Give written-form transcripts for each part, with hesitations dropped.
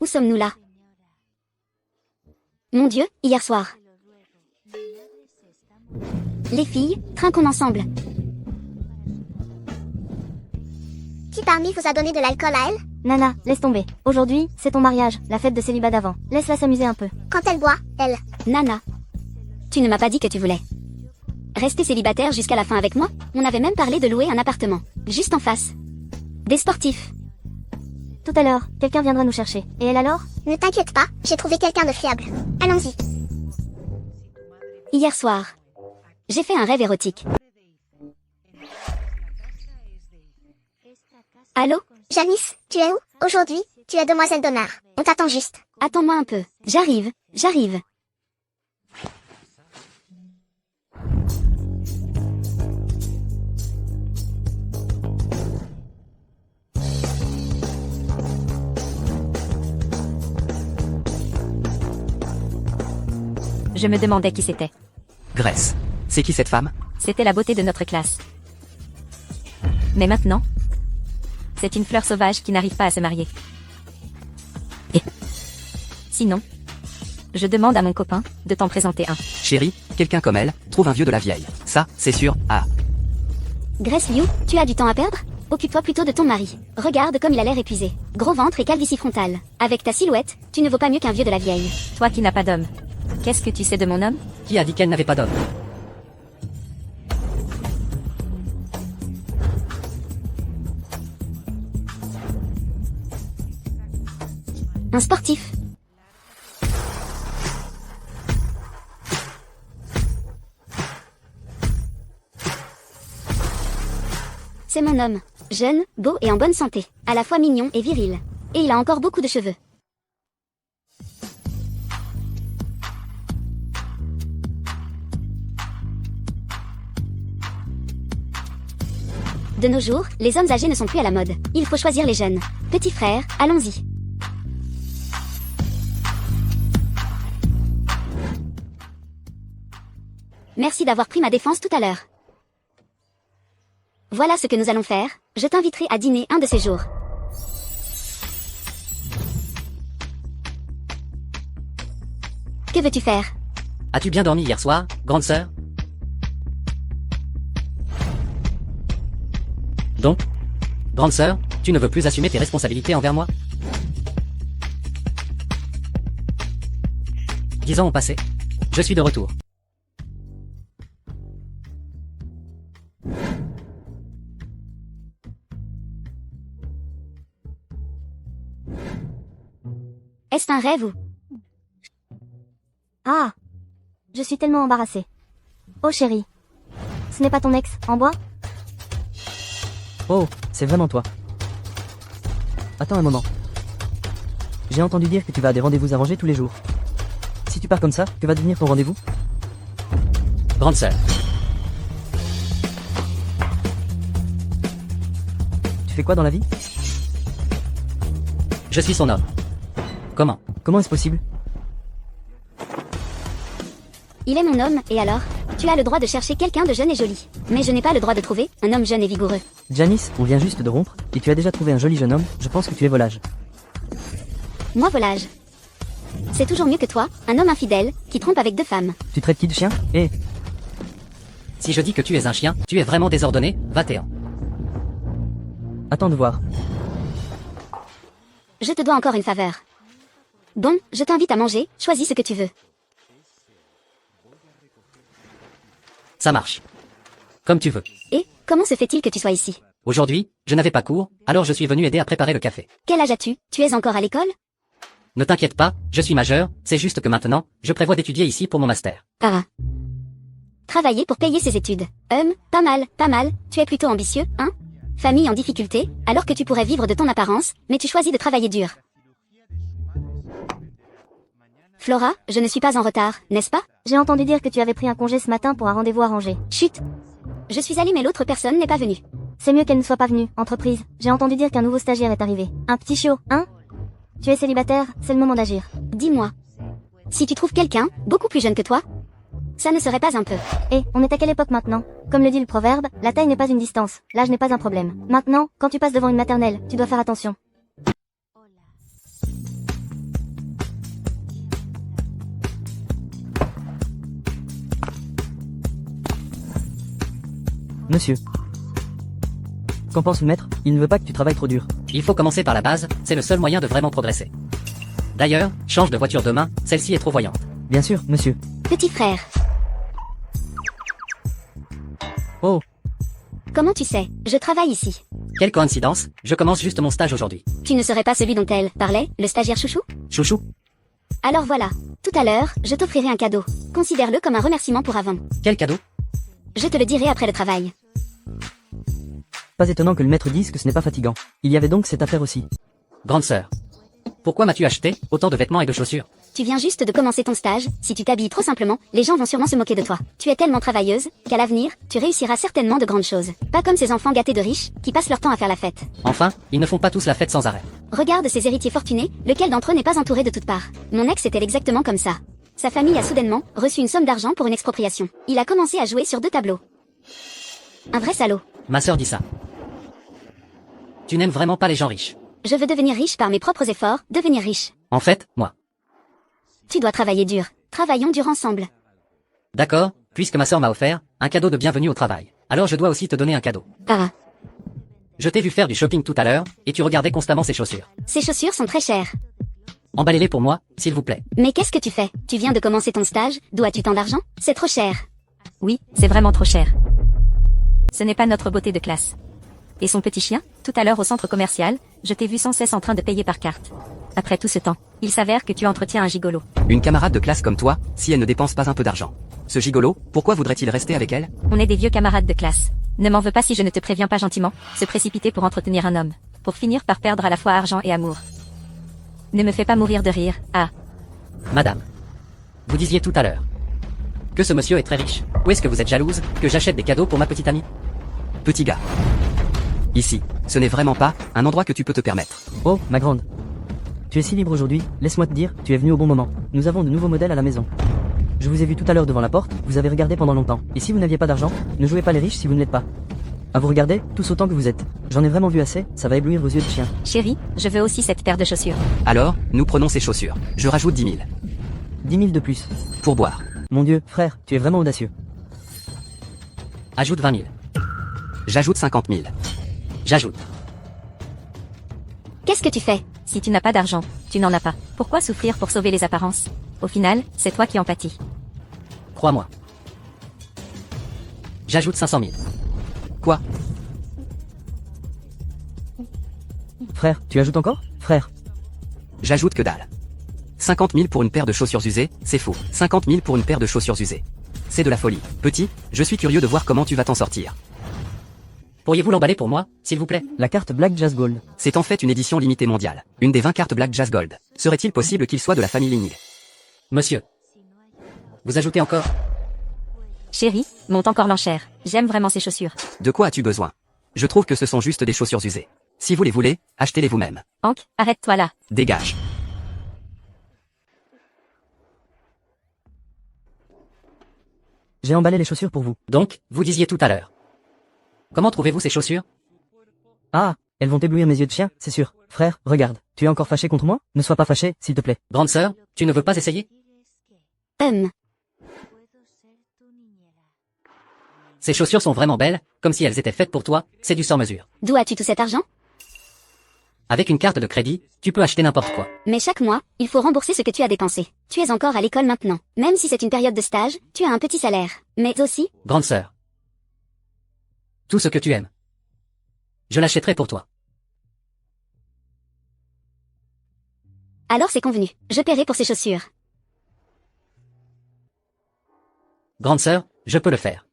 sommes-nous là? Mon Dieu, hier soir. Les filles, trinquons ensemble. Qui parmi vous a donné de l'alcool à elle? Nana, laisse tomber. Aujourd'hui, c'est ton mariage, la fête de célibat d'avant. Laisse-la s'amuser un peu. Quand elle boit, elle. Nana, tu ne m'as pas dit que tu voulais rester célibataire jusqu'à la fin avec moi? On avait même parlé de louer un appartement, juste en face. Des sportifs. Tout à l'heure, quelqu'un viendra nous chercher. Et elle alors? Ne t'inquiète pas, j'ai trouvé quelqu'un de fiable. Allons-y. Hier soir, j'ai fait un rêve érotique. Allô? Janice, tu es où? Aujourd'hui, tu es demoiselle d'honneur. On t'attend juste. Attends-moi un peu. J'arrive. Je me demandais qui c'était. Grèce. C'est qui cette femme? C'était la beauté de notre classe. Mais maintenant, c'est une fleur sauvage qui n'arrive pas à se marier. Et sinon, je demande à mon copain de t'en présenter un. Chérie, quelqu'un comme elle, trouve un vieux de la vieille. Ça, c'est sûr. Ah. Grace Liu, tu as du temps à perdre? Occupe-toi plutôt de ton mari. Regarde comme il a l'air épuisé. Gros ventre et calvitie frontale. Avec ta silhouette, tu ne vaux pas mieux qu'un vieux de la vieille. Toi qui n'as pas d'homme. Qu'est-ce que tu sais de mon homme? Qui a dit qu'elle n'avait pas d'homme? Un sportif. C'est mon homme. Jeune, beau et en bonne santé. À la fois mignon et viril. Et il a encore beaucoup de cheveux. De nos jours, les hommes âgés ne sont plus à la mode. Il faut choisir les jeunes. Petit frère, allons-y. Merci d'avoir pris ma défense tout à l'heure. Voilà ce que nous allons faire. Je t'inviterai à dîner un de ces jours. Que veux-tu faire? As-tu bien dormi hier soir, grande sœur? Donc, grande sœur, tu ne veux plus assumer tes responsabilités envers moi? 10 ans ont passé. Je suis de retour. Est-ce un rêve ou... Ah! Je suis tellement embarrassée. Oh chérie. Ce n'est pas ton ex, en bois? Oh, c'est vraiment toi. Attends un moment. J'ai entendu dire que tu vas à des rendez-vous arrangés tous les jours. Si tu pars comme ça, que va devenir ton rendez-vous? Grande sœur. Tu fais quoi dans la vie? Je suis son homme. Comment? Comment est-ce possible? Il est mon homme, et alors? Tu as le droit de chercher quelqu'un de jeune et joli. Mais je n'ai pas le droit de trouver un homme jeune et vigoureux. Janice, on vient juste de rompre, et tu as déjà trouvé un joli jeune homme, je pense que tu es volage. Moi volage. C'est toujours mieux que toi, un homme infidèle, qui trompe avec 2 femmes. Tu traites qui de chien? Eh, Si je dis que tu es un chien, tu es vraiment désordonné, va-t'en. attends de voir. Je te dois encore une faveur. Bon, je t'invite à manger, choisis ce que tu veux. Ça marche. Comme tu veux. Et, comment se fait-il que tu sois ici? Aujourd'hui, je n'avais pas cours, alors je suis venu aider à préparer le café. Quel âge as-tu? Tu es encore à l'école? Ne t'inquiète pas, je suis majeur, c'est juste que maintenant, je prévois d'étudier ici pour mon master. Ah. Travailler pour payer ses études. Pas mal. Tu es plutôt ambitieux, hein? Famille en difficulté, alors que tu pourrais vivre de ton apparence, mais tu choisis de travailler dur. Flora, je ne suis pas en retard, n'est-ce pas? J'ai entendu dire que tu avais pris un congé ce matin pour un rendez-vous arrangé. Chut. Je suis allée mais l'autre personne n'est pas venue. C'est mieux qu'elle ne soit pas venue, entreprise. J'ai entendu dire qu'un nouveau stagiaire est arrivé. Un petit chiot, hein? Tu es célibataire, c'est le moment d'agir. Dis-moi. Si tu trouves quelqu'un, beaucoup plus jeune que toi, ça ne serait pas un peu. Eh, on est à quelle époque maintenant? Comme le dit le proverbe, la taille n'est pas une distance, l'âge n'est pas un problème. Maintenant, quand tu passes devant une maternelle, tu dois faire attention. Monsieur. Qu'en pense le maître? Il ne veut pas que tu travailles trop dur. Il faut commencer par la base, c'est le seul moyen de vraiment progresser. D'ailleurs, change de voiture demain, celle-ci est trop voyante. Bien sûr, monsieur. Petit frère, Oh, comment tu sais? Je travaille ici. Quelle coïncidence, je commence juste mon stage aujourd'hui. Tu ne serais pas celui dont elle parlait, le stagiaire chouchou? Chouchou, Alors voilà. Tout à l'heure, je t'offrirai un cadeau. Considère-le comme un remerciement pour avant. quel cadeau? Je te le dirai après le travail. pas étonnant que le maître dise que ce n'est pas fatigant. Il y avait donc cette affaire aussi. Grande sœur. Pourquoi m'as-tu acheté autant de vêtements et de chaussures? Tu viens juste de commencer ton stage, si tu t'habilles trop simplement, les gens vont sûrement se moquer de toi. Tu es tellement travailleuse, qu'à l'avenir, tu réussiras certainement de grandes choses. Pas comme ces enfants gâtés de riches, qui passent leur temps à faire la fête. Enfin, ils ne font pas tous la fête sans arrêt. Regarde ces héritiers fortunés, lequel d'entre eux n'est pas entouré de toutes parts. Mon ex était exactement comme ça. Sa famille a soudainement reçu une somme d'argent pour une expropriation. Il a commencé à jouer sur 2 tableaux. Un vrai salaud. Ma sœur dit ça. Tu n'aimes vraiment pas les gens riches. Je veux devenir riche par mes propres efforts, devenir riche. En fait, moi. Tu dois travailler dur. Travaillons dur ensemble. D'accord, puisque ma sœur m'a offert un cadeau de bienvenue au travail. Alors je dois aussi te donner un cadeau. Ah, Je t'ai vu faire du shopping tout à l'heure, et tu regardais constamment ces chaussures. ces chaussures sont très chères. Emballez-les pour moi, s'il vous plaît. Mais qu'est-ce que tu fais? Tu viens de commencer ton stage, dois-tu tant d'argent? C'est trop cher. Oui, c'est vraiment trop cher. Ce n'est pas notre beauté de classe. Et son petit chien? Tout à l'heure au centre commercial, je t'ai vu sans cesse en train de payer par carte. Après tout ce temps, il s'avère que tu entretiens un gigolo. Une camarade de classe comme toi, si elle ne dépense pas un peu d'argent. Ce gigolo, pourquoi voudrait-il rester avec elle? On est des vieux camarades de classe. Ne m'en veux pas si je ne te préviens pas gentiment, se précipiter pour entretenir un homme. Pour finir par perdre à la fois argent et amour. Ne me fais pas mourir de rire, ah. Madame. Vous disiez tout à l'heure que ce monsieur est très riche. Où est-ce que vous êtes jalouse que j'achète des cadeaux pour ma petite amie? Petit gars. Ici, ce n'est vraiment pas un endroit que tu peux te permettre. Oh, ma grande. Tu es si libre aujourd'hui, laisse-moi te dire, tu es venu au bon moment. Nous avons de nouveaux modèles à la maison. Je vous ai vu tout à l'heure devant la porte, vous avez regardé pendant longtemps. Et si vous n'aviez pas d'argent, ne jouez pas les riches si vous ne l'êtes pas. À vous regarder, tous autant que vous êtes. J'en ai vraiment vu assez, ça va éblouir vos yeux de chien. Chérie, je veux aussi cette paire de chaussures. Alors, nous prenons ces chaussures. Je rajoute 10 000. 10 000 de plus. Pour boire. Mon Dieu, frère, tu es vraiment audacieux. Ajoute 20 000. J'ajoute 50 000. J'ajoute. Qu'est-ce que tu fais? Si tu n'as pas d'argent, tu n'en as pas. Pourquoi souffrir pour sauver les apparences? Au final, c'est toi qui en pâtis. Crois-moi. J'ajoute 500 000. Quoi? Frère, tu ajoutes encore? Frère. J'ajoute que dalle. 50 000 pour une paire de chaussures usées, c'est faux. 50 000 pour une paire de chaussures usées. C'est de la folie. Petit, je suis curieux de voir comment tu vas t'en sortir. Pourriez-vous l'emballer pour moi, s'il vous plaît? La carte Black Jazz Gold. C'est en fait une édition limitée mondiale. Une des 20 cartes Black Jazz Gold. Serait-il possible qu'il soit de la famille Ling? Monsieur. Vous ajoutez encore? Chérie, monte encore l'enchère. J'aime vraiment ces chaussures. De quoi as-tu besoin? Je trouve que ce sont juste des chaussures usées. Si vous les voulez, achetez-les vous-même. Hank, arrête-toi là. Dégage. J'ai emballé les chaussures pour vous. Donc, vous disiez tout à l'heure. Comment trouvez-vous ces chaussures? Ah, elles vont éblouir mes yeux de chien, c'est sûr. Frère, regarde, tu es encore fâché contre moi? Ne sois pas fâché, s'il te plaît. Grande sœur, tu ne veux pas essayer? Ces chaussures sont vraiment belles, comme si elles étaient faites pour toi, c'est du sur-mesure. D'où as-tu tout cet argent? Avec une carte de crédit, tu peux acheter n'importe quoi. Mais chaque mois, il faut rembourser ce que tu as dépensé. Tu es encore à l'école maintenant. Même si c'est une période de stage, tu as un petit salaire. Mais aussi, Grande sœur. Tout ce que tu aimes. Je l'achèterai pour toi. alors c'est convenu. Je paierai pour ces chaussures. Grande sœur, je peux le faire.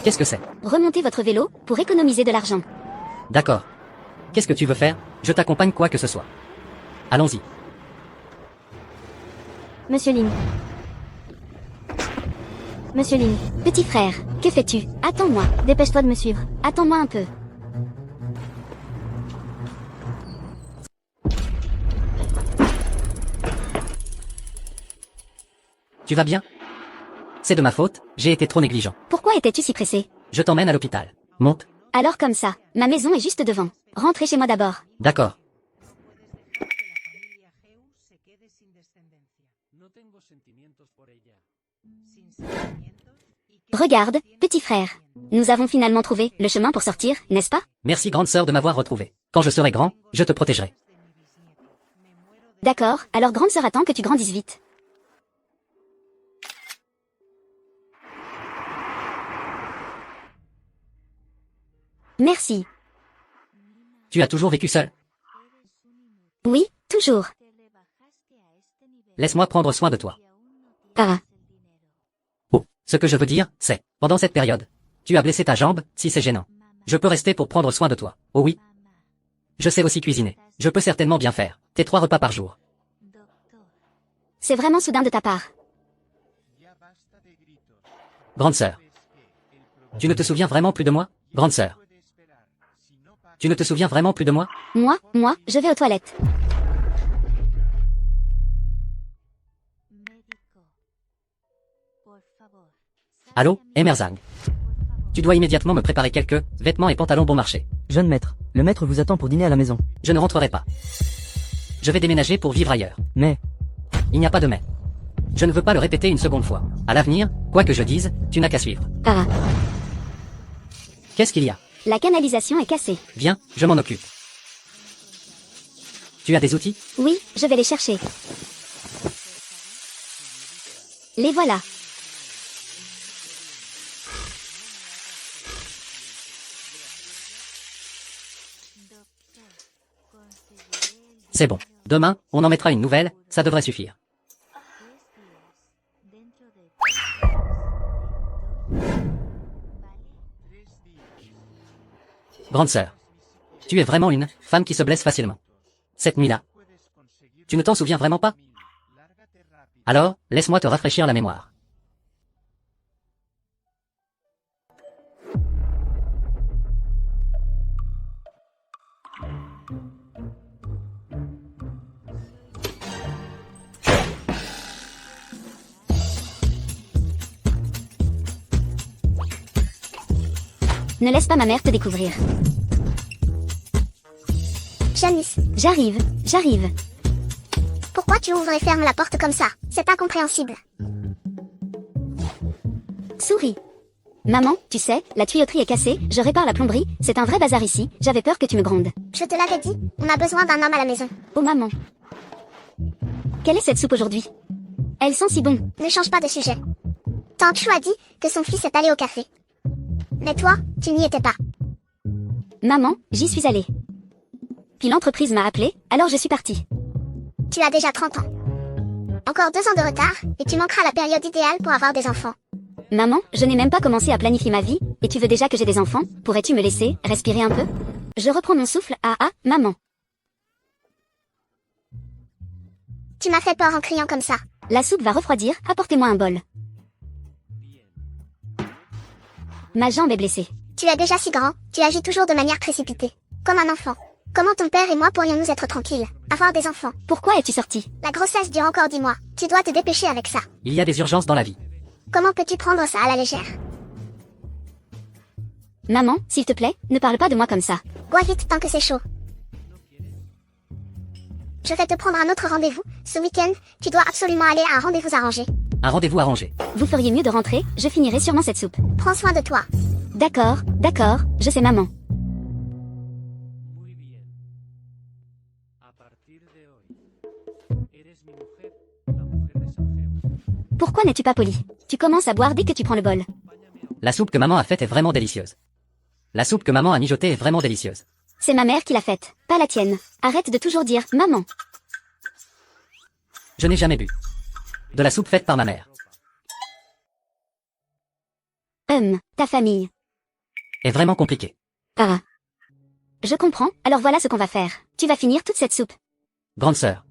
Qu'est-ce que c'est? Remontez votre vélo pour économiser de l'argent. D'accord. Qu'est-ce que tu veux faire? Je t'accompagne quoi que ce soit. Allons-y. Monsieur Lin. Monsieur Lin, Petit frère, que fais-tu? Attends-moi. dépêche-toi de me suivre. Attends-moi un peu. Tu vas bien? C'est de ma faute, j'ai été trop négligent. Pourquoi étais-tu si pressé? Je t'emmène à l'hôpital. Monte. Alors comme ça, ma maison est juste devant. Rentrez chez moi d'abord. D'accord. No tengo sentimientos por ella. Regarde, petit frère. Nous avons finalement trouvé le chemin pour sortir, n'est-ce pas? Merci grande sœur de m'avoir retrouvé. Quand je serai grand, je te protégerai. D'accord, alors grande sœur attend que tu grandisses vite. Merci. Tu as toujours vécu seul. Oui, toujours. Laisse-moi prendre soin de toi. Ah, Oh, ce que je veux dire, c'est, pendant cette période, tu as blessé ta jambe, si c'est gênant. Je peux rester pour prendre soin de toi. Oh oui. Je sais aussi cuisiner. Je peux certainement bien faire. Tes 3 repas par jour. c'est vraiment soudain de ta part. Grande sœur. Tu ne te souviens vraiment plus de moi? Grande sœur. Tu ne te souviens vraiment plus de moi? Moi, je vais aux toilettes. Allô, Emerzang. Tu dois immédiatement me préparer quelques vêtements et pantalons bon marché. Jeune maître, le maître vous attend pour dîner à la maison. Je ne rentrerai pas. Je vais déménager pour vivre ailleurs. Mais, Il n'y a pas de mais. Je ne veux pas le répéter une seconde fois. À l'avenir, quoi que je dise, tu n'as qu'à suivre. Ah, Qu'est-ce qu'il y a? la canalisation est cassée. Viens, je m'en occupe. Tu as des outils? Oui, je vais les chercher. Les voilà. C'est bon. Demain, on en mettra une nouvelle, ça devrait suffire. Grande sœur. Tu es vraiment une femme qui se blesse facilement. Cette nuit-là. Tu ne t'en souviens vraiment pas? Alors, laisse-moi te rafraîchir la mémoire. Ne laisse pas ma mère te découvrir. Janice, J'arrive. pourquoi tu ouvres et fermes la porte comme ça? C'est incompréhensible. Souris. Maman, tu sais, la tuyauterie est cassée, je répare la plomberie, c'est un vrai bazar ici, j'avais peur que tu me grondes. Je te l'avais dit, on a besoin d'un homme à la maison. Oh maman. Quelle est cette soupe aujourd'hui? Elle sent si bon. Ne change pas de sujet. Tanchou a dit que son fils est allé au café. Mais toi, tu n'y étais pas. Maman, j'y suis allée. Puis l'entreprise m'a appelé, alors je suis partie. Tu as déjà 30 ans. Encore 2 ans de retard, et tu manqueras la période idéale pour avoir des enfants. Maman, je n'ai même pas commencé à planifier ma vie, et tu veux déjà que j'ai des enfants? Pourrais-tu me laisser respirer un peu? Je reprends mon souffle, maman. Tu m'as fait peur en criant comme ça. La soupe va refroidir, apportez-moi un bol. Ma jambe est blessée. Tu es déjà si grand, tu agis toujours de manière précipitée. Comme un enfant. Comment ton père et moi pourrions-nous être tranquilles? Avoir des enfants. Pourquoi es-tu sortie? La grossesse dure encore 10 mois. Tu dois te dépêcher avec ça. Il y a des urgences dans la vie. Comment peux-tu prendre ça à la légère? Maman, s'il te plaît, ne parle pas de moi comme ça. Bois vite tant que c'est chaud. Je vais te prendre un autre rendez-vous. Ce week-end, tu dois absolument aller à un rendez-vous arrangé. Un rendez-vous arrangé. Vous feriez mieux de rentrer, je finirai sûrement cette soupe. Prends soin de toi. D'accord, je sais maman. Pourquoi n'es-tu pas poli? Tu commences à boire dès que tu prends le bol. La soupe que maman a faite est vraiment délicieuse. La soupe que maman a mijotée est vraiment délicieuse. C'est ma mère qui l'a faite, pas la tienne. Arrête de toujours dire « maman ». Je n'ai jamais bu de la soupe faite par ma mère. Ta famille. Est vraiment compliqué. Ah. Je comprends, alors voilà ce qu'on va faire. Tu vas finir toute cette soupe. Grande sœur.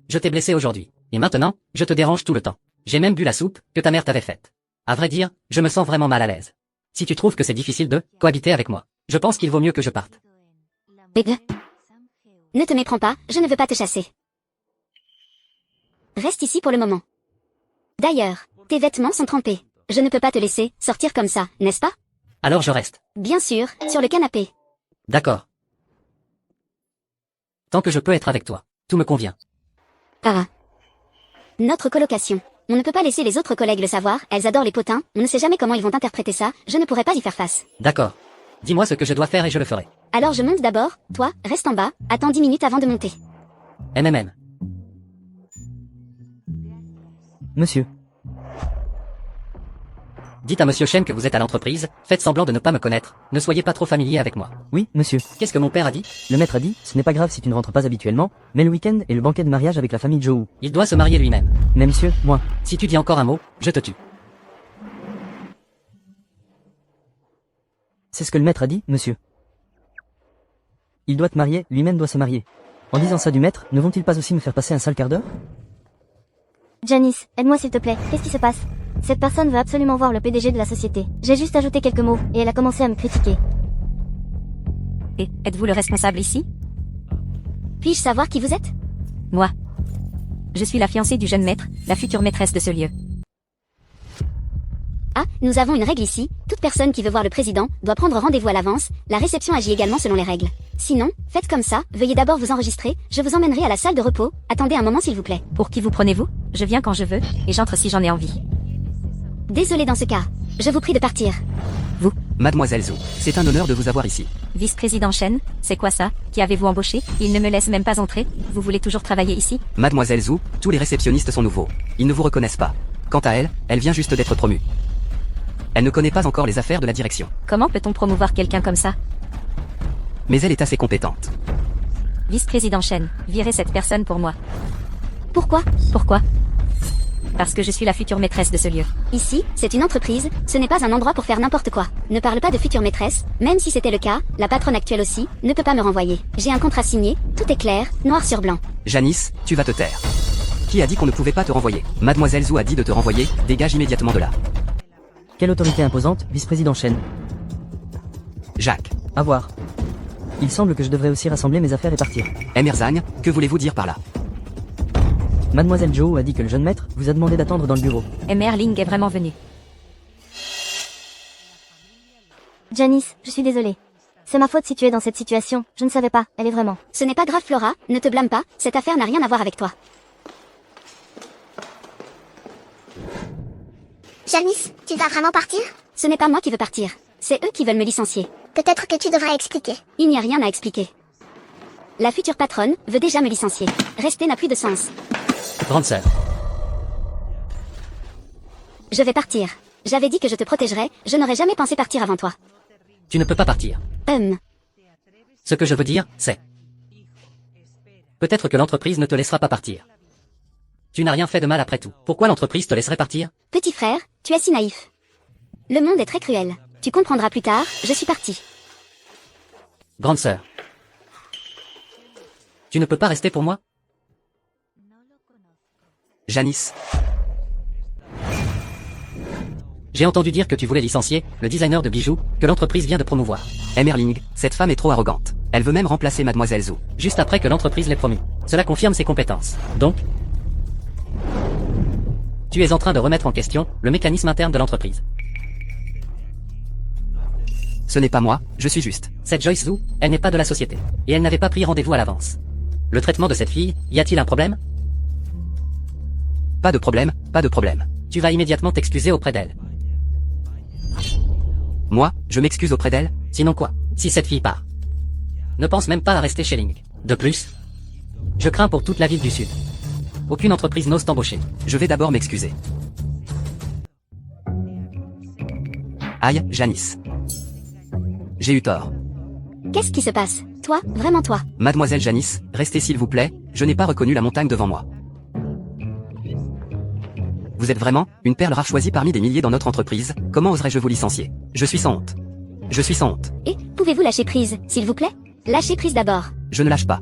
Je t'ai blessé aujourd'hui. Et maintenant, je te dérange tout le temps. J'ai même bu la soupe que ta mère t'avait faite. À vrai dire, je me sens vraiment mal à l'aise. Si tu trouves que c'est difficile de cohabiter avec moi, je pense qu'il vaut mieux que je parte. Ne te méprends pas, je ne veux pas te chasser. Reste ici pour le moment. D'ailleurs, tes vêtements sont trempés. Je ne peux pas te laisser sortir comme ça, n'est-ce pas? Alors je reste. Bien sûr, sur le canapé. D'accord. Tant que je peux être avec toi, tout me convient. Ah. Notre colocation. On ne peut pas laisser les autres collègues le savoir, elles adorent les potins, on ne sait jamais comment ils vont interpréter ça, je ne pourrais pas y faire face. D'accord. Dis-moi ce que je dois faire et je le ferai. Alors je monte d'abord, toi, reste en bas, attends 10 minutes avant de monter. MMM. Monsieur. Dites à monsieur Chen que vous êtes à l'entreprise, faites semblant de ne pas me connaître, ne soyez pas trop familier avec moi. Oui, monsieur. Qu'est-ce que mon père a dit? Le maître a dit, ce n'est pas grave si tu ne rentres pas habituellement, mais le week-end est le banquet de mariage avec la famille Joe. Il doit se marier lui-même. Mais monsieur, moi. Si tu dis encore un mot, je te tue. C'est ce que le maître a dit, monsieur. Il doit te marier, lui-même doit se marier. En disant ça du maître, ne vont-ils pas aussi me faire passer un sale quart d'heure? Janice, aide-moi s'il te plaît, qu'est-ce qui se passe? Cette personne veut absolument voir le PDG de la société. J'ai juste ajouté quelques mots, et elle a commencé à me critiquer. Et êtes-vous le responsable ici? Puis-je savoir qui vous êtes? Moi. Je suis la fiancée du jeune maître, la future maîtresse de ce lieu. Ah, nous avons une règle ici, toute personne qui veut voir le président doit prendre rendez-vous à l'avance, la réception agit également selon les règles. Sinon, faites comme ça, veuillez d'abord vous enregistrer, je vous emmènerai à la salle de repos, attendez un moment s'il vous plaît. Pour qui vous prenez-vous? Je viens quand je veux, et j'entre si j'en ai envie. Désolé dans ce cas, je vous prie de partir. Vous, Mademoiselle Zhou, c'est un honneur de vous avoir ici. Vice-président Chen, c'est quoi ça? Qui avez-vous embauché? Il ne me laisse même pas entrer. Vous voulez toujours travailler ici? Mademoiselle Zhou, tous les réceptionnistes sont nouveaux. Ils ne vous reconnaissent pas. Quant à elle, elle vient juste d'être promue. Elle ne connaît pas encore les affaires de la direction. Comment peut-on promouvoir quelqu'un comme ça? Mais elle est assez compétente. Vice-président Chen, virez cette personne pour moi. Pourquoi? Pourquoi? Parce que je suis la future maîtresse de ce lieu. Ici, c'est une entreprise, ce n'est pas un endroit pour faire n'importe quoi. Ne parle pas de future maîtresse, même si c'était le cas, la patronne actuelle aussi, ne peut pas me renvoyer. J'ai un contrat signé, tout est clair, noir sur blanc. Janice, tu vas te taire. Qui a dit qu'on ne pouvait pas te renvoyer? Mademoiselle Zhou a dit de te renvoyer, dégage immédiatement de là. Quelle autorité imposante, vice-président Chen. Jacques. À voir. Il semble que je devrais aussi rassembler mes affaires et partir. Emerzagne, que voulez-vous dire par là? Mademoiselle Joe a dit que le jeune maître vous a demandé d'attendre dans le bureau. Et Merling est vraiment venu. Janice, je suis désolée. C'est ma faute si tu es dans cette situation, je ne savais pas, elle est vraiment. Ce n'est pas grave Flora, ne te blâme pas, cette affaire n'a rien à voir avec toi. Janice, tu vas vraiment partir? Ce n'est pas moi qui veux partir, c'est eux qui veulent me licencier. Peut-être que tu devrais expliquer. Il n'y a rien à expliquer. La future patronne veut déjà me licencier. Rester n'a plus de sens. Grande sœur. Je vais partir. J'avais dit que je te protégerais, je n'aurais jamais pensé partir avant toi. Tu ne peux pas partir. Ce que je veux dire, c'est... Peut-être que l'entreprise ne te laissera pas partir. Tu n'as rien fait de mal après tout. Pourquoi l'entreprise te laisserait partir? Petit frère, tu es si naïf. Le monde est très cruel. Tu comprendras plus tard, je suis partie. Grande sœur. Tu ne peux pas rester pour moi? Janice. J'ai entendu dire que tu voulais licencier le designer de bijoux que l'entreprise vient de promouvoir. Emerling, cette femme est trop arrogante. Elle veut même remplacer Mademoiselle Zhou. Juste après que l'entreprise l'ait promu. Cela confirme ses compétences. Donc, tu es en train de remettre en question le mécanisme interne de l'entreprise. Ce n'est pas moi, je suis juste. Cette Joyce Zhou, elle n'est pas de la société. Et elle n'avait pas pris rendez-vous à l'avance. Le traitement de cette fille, y a-t-il un problème? Pas de problème, pas de problème. Tu vas immédiatement t'excuser auprès d'elle. Moi, je m'excuse auprès d'elle? Sinon quoi? Si cette fille part. Ne pense même pas à rester chez Ling. De plus, je crains pour toute la ville du Sud. Aucune entreprise n'ose t'embaucher. Je vais d'abord m'excuser. Aïe, Janice. J'ai eu tort. Qu'est-ce qui se passe? Toi, vraiment toi? Mademoiselle Janice, restez s'il vous plaît, je n'ai pas reconnu la montagne devant moi. Vous êtes vraiment une perle rare choisie parmi des milliers dans notre entreprise, comment oserais-je vous licencier? Je suis sans honte. Je suis sans honte. Et, pouvez-vous lâcher prise, s'il vous plaît? Lâchez prise d'abord. Je ne lâche pas.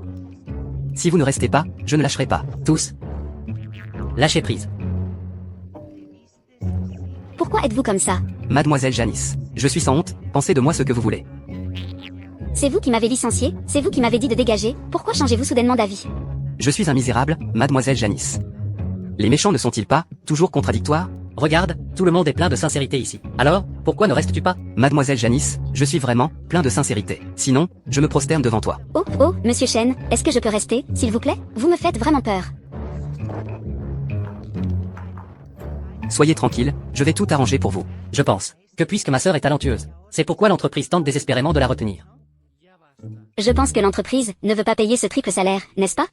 Si vous ne restez pas, je ne lâcherai pas. Tous. Lâchez prise. Pourquoi êtes-vous comme ça? Mademoiselle Janice, je suis sans honte, pensez de moi ce que vous voulez. C'est vous qui m'avez licencié, c'est vous qui m'avez dit de dégager, pourquoi changez-vous soudainement d'avis? Je suis un misérable, Mademoiselle Janice. Les méchants ne sont-ils pas toujours contradictoires? Regarde, tout le monde est plein de sincérité ici. Alors, pourquoi ne restes-tu pas? Mademoiselle Janice, je suis vraiment plein de sincérité. Sinon, je me prosterne devant toi. Oh, monsieur Chen, est-ce que je peux rester, s'il vous plaît? Vous me faites vraiment peur. Soyez tranquille, je vais tout arranger pour vous. Je pense que puisque ma sœur est talentueuse, c'est pourquoi l'entreprise tente désespérément de la retenir. Je pense que l'entreprise ne veut pas payer ce triple salaire, n'est-ce pas?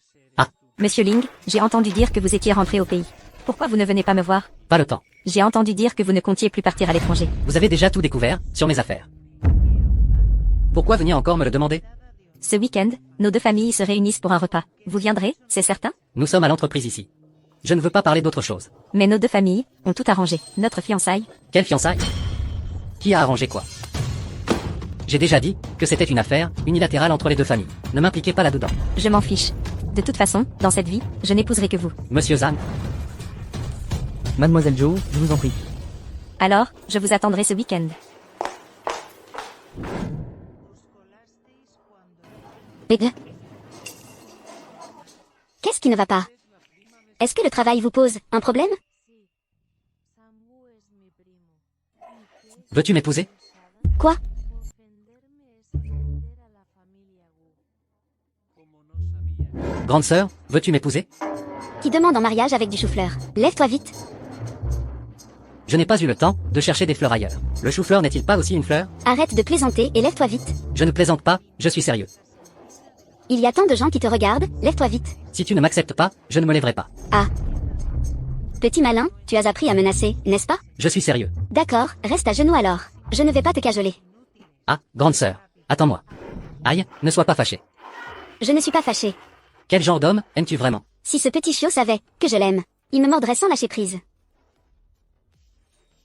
Monsieur Ling, j'ai entendu dire que vous étiez rentré au pays. Pourquoi vous ne venez pas me voir? Pas le temps. J'ai entendu dire que vous ne comptiez plus partir à l'étranger. Vous avez déjà tout découvert sur mes affaires. Pourquoi venir encore me le demander? Ce week-end, nos deux familles se réunissent pour un repas. Vous viendrez, c'est certain? Nous sommes à l'entreprise ici. Je ne veux pas parler d'autre chose. Mais nos deux familles ont tout arrangé. Notre fiançailles. Quelle fiançailles? Qui a arrangé quoi? J'ai déjà dit que c'était une affaire unilatérale entre les deux familles. Ne m'impliquez pas là-dedans. Je m'en fiche. De toute façon, dans cette vie, je n'épouserai que vous. Monsieur Zhang, Mademoiselle Zhou, je vous en prie. Alors, je vous attendrai ce week-end. Et deux. Qu'est-ce qui ne va pas? Est-ce que le travail vous pose un problème? veux-tu m'épouser? Quoi? Grande sœur, veux-tu m'épouser? Qui demande en mariage avec du chou-fleur? Lève-toi vite. Je n'ai pas eu le temps de chercher des fleurs ailleurs. Le chou-fleur n'est-il pas aussi une fleur? Arrête de plaisanter et lève-toi vite. Je ne plaisante pas, je suis sérieux. Il y a tant de gens qui te regardent, lève-toi vite. Si tu ne m'acceptes pas, je ne me lèverai pas. Ah. Petit malin, tu as appris à menacer, n'est-ce pas? Je suis sérieux. D'accord, reste à genoux alors. Je ne vais pas te cajoler. Ah, grande sœur, attends-moi. Aïe, ne sois pas fâchée. Je ne suis pas fâchée. Quel genre d'homme aimes-tu vraiment? Si ce petit chiot savait que je l'aime, il me mordrait sans lâcher prise.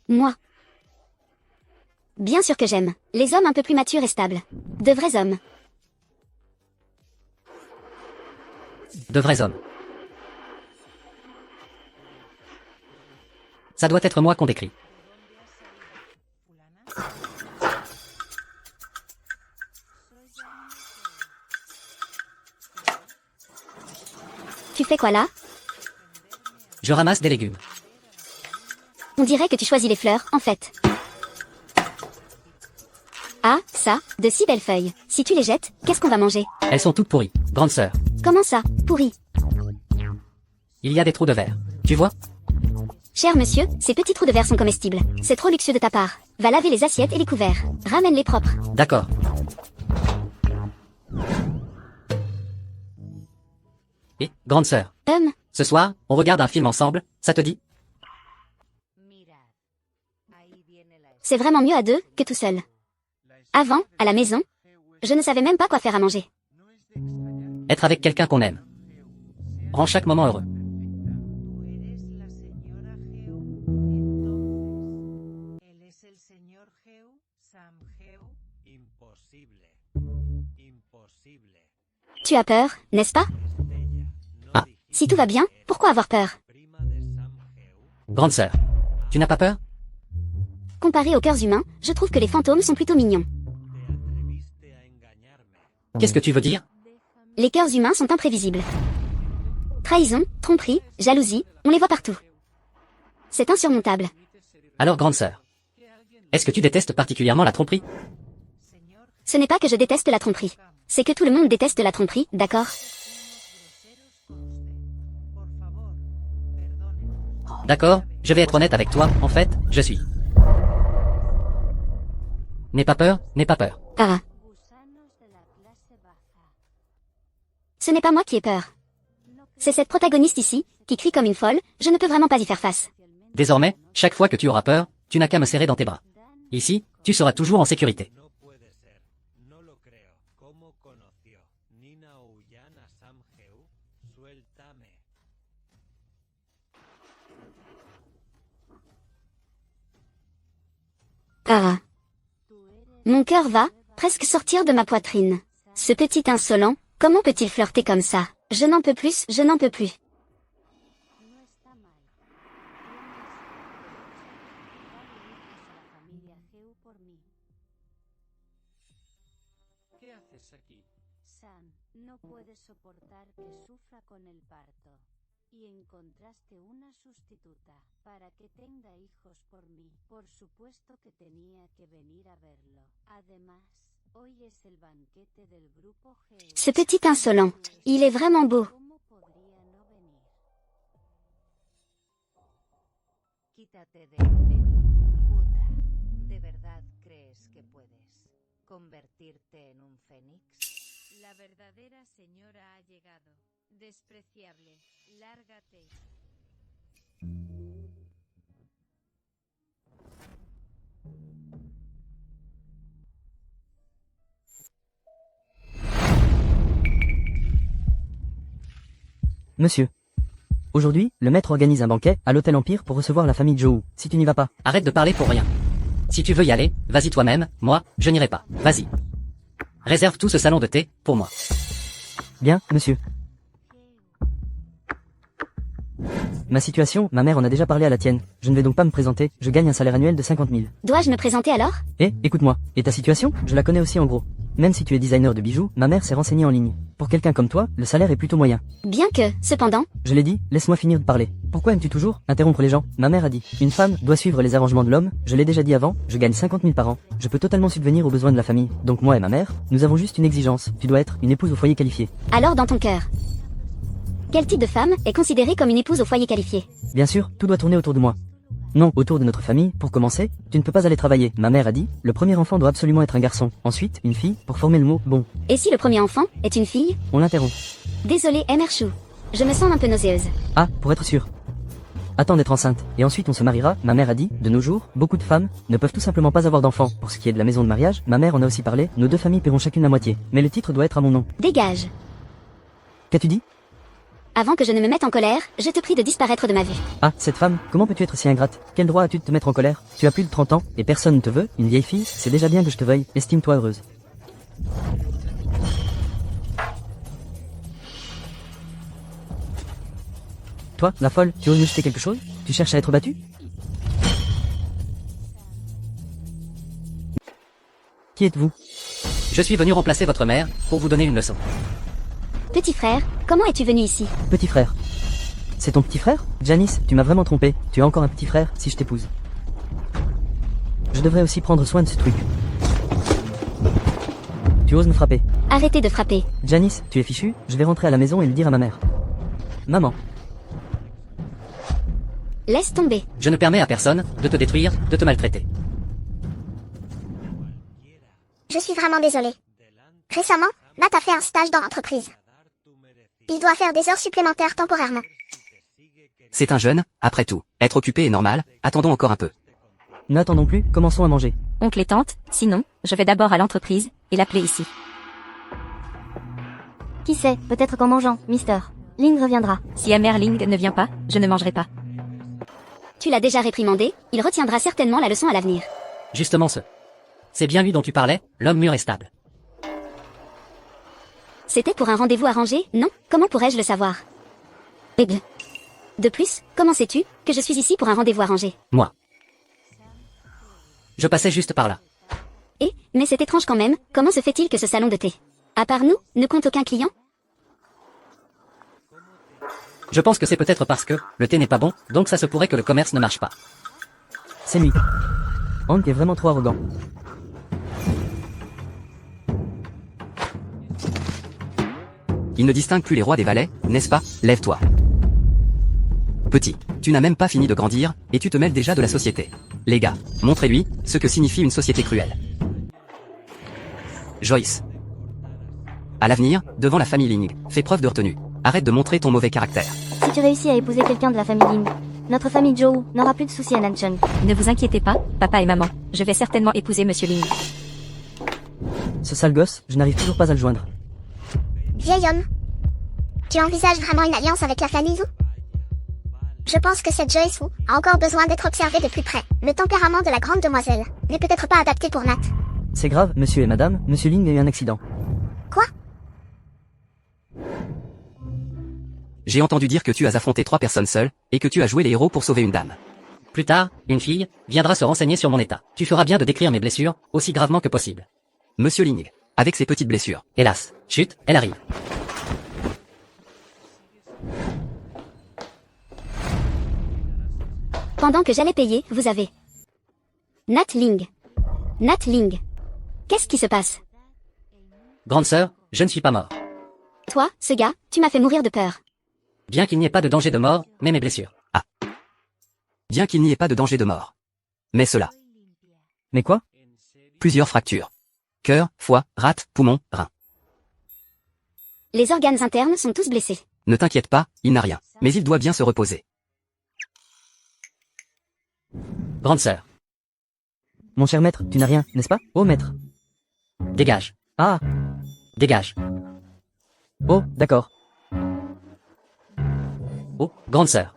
Moi. Bien sûr que j'aime. Les hommes un peu plus matures et stables. De vrais hommes. De vrais hommes. Ça doit être moi qu'on décrit. Tu fais quoi là? Je ramasse des légumes. On dirait que tu choisis les fleurs, en fait. Ah, ça, de si belles feuilles. Si tu les jettes, qu'est-ce qu'on va manger? Elles sont toutes pourries. Grande sœur, Comment ça, pourri? il y a des trous de verre. Tu vois? Cher monsieur, ces petits trous de verre sont comestibles. C'est trop luxueux de ta part. Va laver les assiettes et les couverts. Ramène-les propres. D'accord. Et, grande sœur, ce soir, on regarde un film ensemble, ça te dit? C'est vraiment mieux à deux que tout seul. Avant, à la maison, je ne savais même pas quoi faire à manger. Être avec quelqu'un qu'on aime rend chaque moment heureux. Tu as peur, n'est-ce pas? Ah. Si tout va bien, pourquoi avoir peur? Grande sœur, tu n'as pas peur? Comparé aux cœurs humains, je trouve que les fantômes sont plutôt mignons. Qu'est-ce que tu veux dire? Les cœurs humains sont imprévisibles. Trahison, tromperie, jalousie, on les voit partout. C'est insurmontable. Alors grande sœur, est-ce que tu détestes particulièrement la tromperie? Ce n'est pas que je déteste la tromperie. C'est que tout le monde déteste la tromperie, d'accord? D'accord, je vais être honnête avec toi, en fait, je suis. N'aie pas peur, n'aie pas peur. Ah. Ce n'est pas moi qui ai peur. C'est cette protagoniste ici, qui crie comme une folle, je ne peux vraiment pas y faire face. Désormais, chaque fois que tu auras peur, tu n'as qu'à me serrer dans tes bras. Ici, tu seras toujours en sécurité. Ah. Mon cœur va presque sortir de ma poitrine. Ce petit insolent, comment peut-il flirter comme ça? Je n'en peux plus, je n'en peux plus. Sam no puede soportar que sufra con el parto. Y encontraste una sustituta para que tenga hijos por mí. Por supuesto que tenía que venir a verlo. Además, hoy es el banquete del grupo G. Ce petit insolent, il est vraiment beau. ¿Cómo podría no venir? Quítate de en medio. Puta, ¿de verdad crees que puedes convertirte en un fénix? La verdadera señora ha llegado. Despreciable. Lárgate. Monsieur. Aujourd'hui, le maître organise un banquet à l'hôtel Empire pour recevoir la famille Joe. Si tu n'y vas pas. Arrête de parler pour rien. Si tu veux y aller, vas-y toi-même, moi, je n'irai pas. Vas-y. Réserve tout ce salon de thé, pour moi. Bien, monsieur. Ma situation, ma mère en a déjà parlé à la tienne. Je ne vais donc pas me présenter, je gagne un salaire annuel de 50 000. Dois-je me présenter alors? Écoute-moi. Et ta situation? Je la connais aussi en gros. Même si tu es designer de bijoux, ma mère s'est renseignée en ligne. Pour quelqu'un comme toi, le salaire est plutôt moyen. Bien que, cependant, Je l'ai dit, laisse-moi finir de parler. Pourquoi aimes-tu toujours interrompre les gens? Ma mère a dit, une femme doit suivre les arrangements de l'homme, je l'ai déjà dit avant, je gagne 50 000 par an. Je peux totalement subvenir aux besoins de la famille. Donc moi et ma mère, nous avons juste une exigence. Tu dois être une épouse au foyer qualifiée. alors dans ton cœur. Quel type de femme est considérée comme une épouse au foyer qualifié? Bien sûr, tout doit tourner autour de moi. Non, autour de notre famille, pour commencer, tu ne peux pas aller travailler. Ma mère a dit, le premier enfant doit absolument être un garçon. Ensuite, une fille, pour former le mot bon. Et si le premier enfant est une fille? On l'interrompt. Désolée, Emerchou. Je me sens un peu nauséeuse. Ah, pour être sûr. Attends d'être enceinte, et ensuite on se mariera. Ma mère a dit, de nos jours, beaucoup de femmes ne peuvent tout simplement pas avoir d'enfants. Pour ce qui est de la maison de mariage, ma mère en a aussi parlé, nos deux familles paieront chacune la moitié. Mais le titre doit être à mon nom. Dégage. Qu'as-tu dit? Avant que je ne me mette en colère, je te prie de disparaître de ma vue. Ah, cette femme, comment peux-tu être si ingrate? Quel droit as-tu de te mettre en colère? Tu as plus de 30 ans, et personne ne te veut, une vieille fille, c'est déjà bien que je te veuille, estime-toi heureuse. Toi, la folle, tu oses me jeter quelque chose? Tu cherches à être battue? Qui êtes-vous? Je suis venu remplacer votre mère, pour vous donner une leçon. Petit frère, comment es-tu venu ici? Petit frère. C'est ton petit frère? Janice, tu m'as vraiment trompé. Tu as encore un petit frère, si je t'épouse. Je devrais aussi prendre soin de ce truc. Tu oses me frapper. Arrêtez de frapper. Janice, tu es fichu, je vais rentrer à la maison et le dire à ma mère. Maman. Laisse tomber. Je ne permets à personne de te détruire, de te maltraiter. Je suis vraiment désolée. Récemment, Matt a fait un stage dans l'entreprise. Il doit faire des heures supplémentaires temporairement. C'est un jeune, après tout. Être occupé est normal, attendons encore un peu. N'attendons plus, commençons à manger. Oncle et tante, sinon, je vais d'abord à l'entreprise, et l'appeler ici. Qui sait, peut-être qu'en mangeant, Mister Ling reviendra. Si Amerling ne vient pas, je ne mangerai pas. Tu l'as déjà réprimandé, il retiendra certainement la leçon à l'avenir. Justement ce. C'est bien lui dont tu parlais, l'homme mûr et stable. C'était pour un rendez-vous arrangé, non? Comment pourrais-je le savoir? Eh bien. De plus, comment sais-tu que je suis ici pour un rendez-vous arrangé? Moi. Je passais juste par là. Mais c'est étrange quand même, comment se fait-il que ce salon de thé, à part nous, ne compte aucun client? Je pense que c'est peut-être parce que le thé n'est pas bon, donc ça se pourrait que le commerce ne marche pas. C'est lui. Hank est vraiment trop arrogant. Il ne distingue plus les rois des valets, n'est-ce pas? Lève-toi. Petit, tu n'as même pas fini de grandir, et tu te mêles déjà de la société. Les gars, montrez-lui ce que signifie une société cruelle. Joyce. À l'avenir, devant la famille Ling, fais preuve de retenue. Arrête de montrer ton mauvais caractère. Si tu réussis à épouser quelqu'un de la famille Ling, notre famille Joe n'aura plus de soucis à Nanchun. Ne vous inquiétez pas, papa et maman. Je vais certainement épouser Monsieur Ling. Ce sale gosse, je n'arrive toujours pas à le joindre. Vieil homme. Tu envisages vraiment une alliance avec la famille Wu? Je pense que cette Joyce Wu a encore besoin d'être observée de plus près. Le tempérament de la grande demoiselle n'est peut-être pas adapté pour Nat. C'est grave, monsieur et madame, monsieur Ling a eu un accident. Quoi? J'ai entendu dire que tu as affronté 3 personnes seules, et que tu as joué les héros pour sauver une dame. Plus tard, une fille viendra se renseigner sur mon état. Tu feras bien de décrire mes blessures, aussi gravement que possible. Monsieur Ling, avec ses petites blessures. Hélas, chut, elle arrive. Pendant que j'allais payer, vous avez... Nat Ling. Nat Ling. Qu'est-ce qui se passe? Grande sœur, je ne suis pas mort. Toi, ce gars, tu m'as fait mourir de peur. Bien qu'il n'y ait pas de danger de mort, mais mes blessures. bien qu'il n'y ait pas de danger de mort. Mais cela, Mais quoi? plusieurs fractures. Cœur, foie, rate, poumon, rein. Les organes internes sont tous blessés. Ne t'inquiète pas, il n'a rien. Mais il doit bien se reposer. Grande sœur, Mon cher maître, tu n'as rien, n'est-ce pas? Oh maître. dégage, Ah, dégage. oh, d'accord. Oh, grande sœur.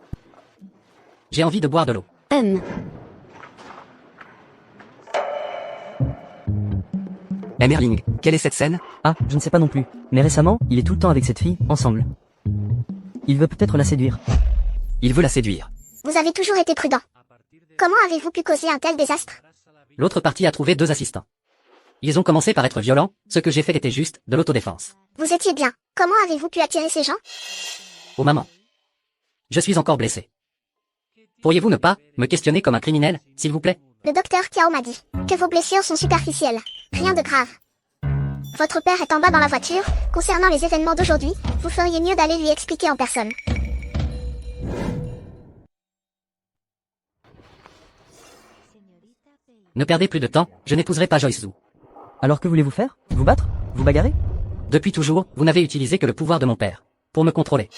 J'ai envie de boire de l'eau. Merling, quelle est cette scène? Ah, je ne sais pas non plus. Mais récemment, il est tout le temps avec cette fille, ensemble. Il veut peut-être la séduire. Il veut la séduire. Vous avez toujours été prudent. Comment avez-vous pu causer un tel désastre? L'autre partie a trouvé 2 assistants. Ils ont commencé par être violents, ce que j'ai fait était juste de l'autodéfense. Vous étiez bien. Comment avez-vous pu attirer ces gens? Oh maman. Je suis encore blessé. Pourriez-vous ne pas me questionner comme un criminel, s'il vous plaît? Le docteur Kiao m'a dit que vos blessures sont superficielles. Rien de grave. Votre père est en bas dans la voiture. Concernant les événements d'aujourd'hui, vous feriez mieux d'aller lui expliquer en personne. Ne perdez plus de temps, je n'épouserai pas Joyce Zhu. Alors que voulez-vous faire? Vous battre? Vous bagarrer? Depuis toujours, vous n'avez utilisé que le pouvoir de mon père. Pour me contrôler.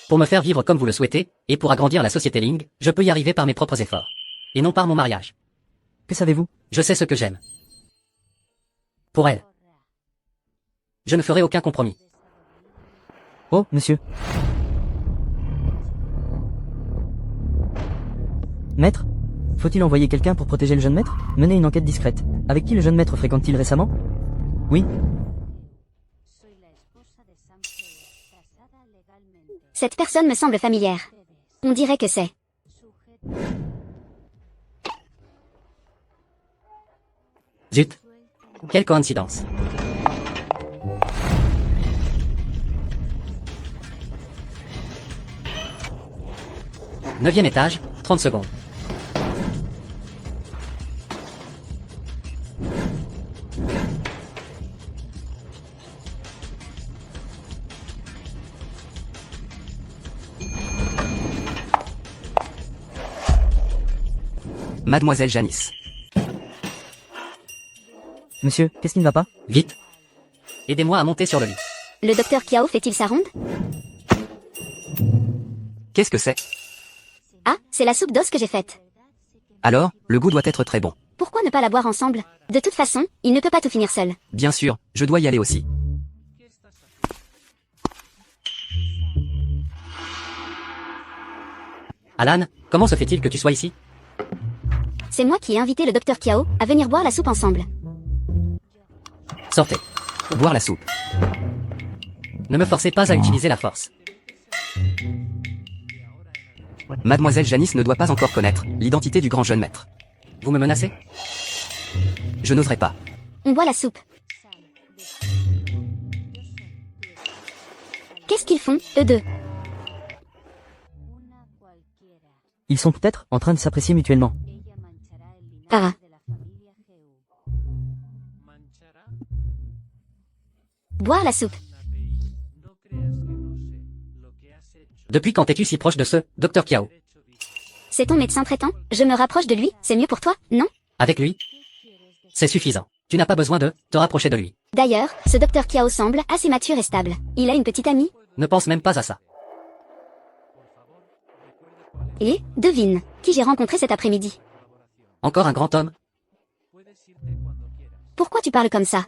Pour me faire vivre comme vous le souhaitez, et pour agrandir la société Ling, je peux y arriver par mes propres efforts. Et non par mon mariage. Que savez-vous? Je sais ce que j'aime. Pour elle. Je ne ferai aucun compromis. Oh, monsieur. Maître? Faut-il envoyer quelqu'un pour protéger le jeune maître? Mener une enquête discrète. Avec qui le jeune maître fréquente-t-il récemment? Oui. Cette personne me semble familière. On dirait que c'est... Zut. Quelle coïncidence. Neuvième étage, 30 secondes. Mademoiselle Janice. Monsieur, qu'est-ce qui ne va pas? Vite. Aidez-moi à monter sur le lit. Le docteur Kiao fait-il sa ronde? Qu'est-ce que c'est? Ah, c'est la soupe d'os que j'ai faite. Alors, le goût doit être très bon. Pourquoi ne pas la boire ensemble? De toute façon, il ne peut pas tout finir seul. Bien sûr, je dois y aller aussi. Alan, comment se fait-il que tu sois ici? C'est moi qui ai invité le docteur Kiao à venir boire la soupe ensemble. Sortez. Boire la soupe. Ne me forcez pas à utiliser la force. Mademoiselle Janice ne doit pas encore connaître l'identité du grand jeune maître. Vous me menacez? Je n'oserais pas. On boit la soupe. Qu'est-ce qu'ils font, eux deux? Ils sont peut-être en train de s'apprécier mutuellement. Ah. Boire la soupe. Depuis quand es-tu si proche de ce docteur Kiao? C'est ton médecin traitant? Je me rapproche de lui, c'est mieux pour toi, non? Avec lui? C'est suffisant. Tu n'as pas besoin de te rapprocher de lui. D'ailleurs, ce docteur Kiao semble assez mature et stable. Il a une petite amie. Ne pense même pas à ça. Et, devine, qui j'ai rencontré cet après-midi. Encore un grand homme? Pourquoi tu parles comme ça?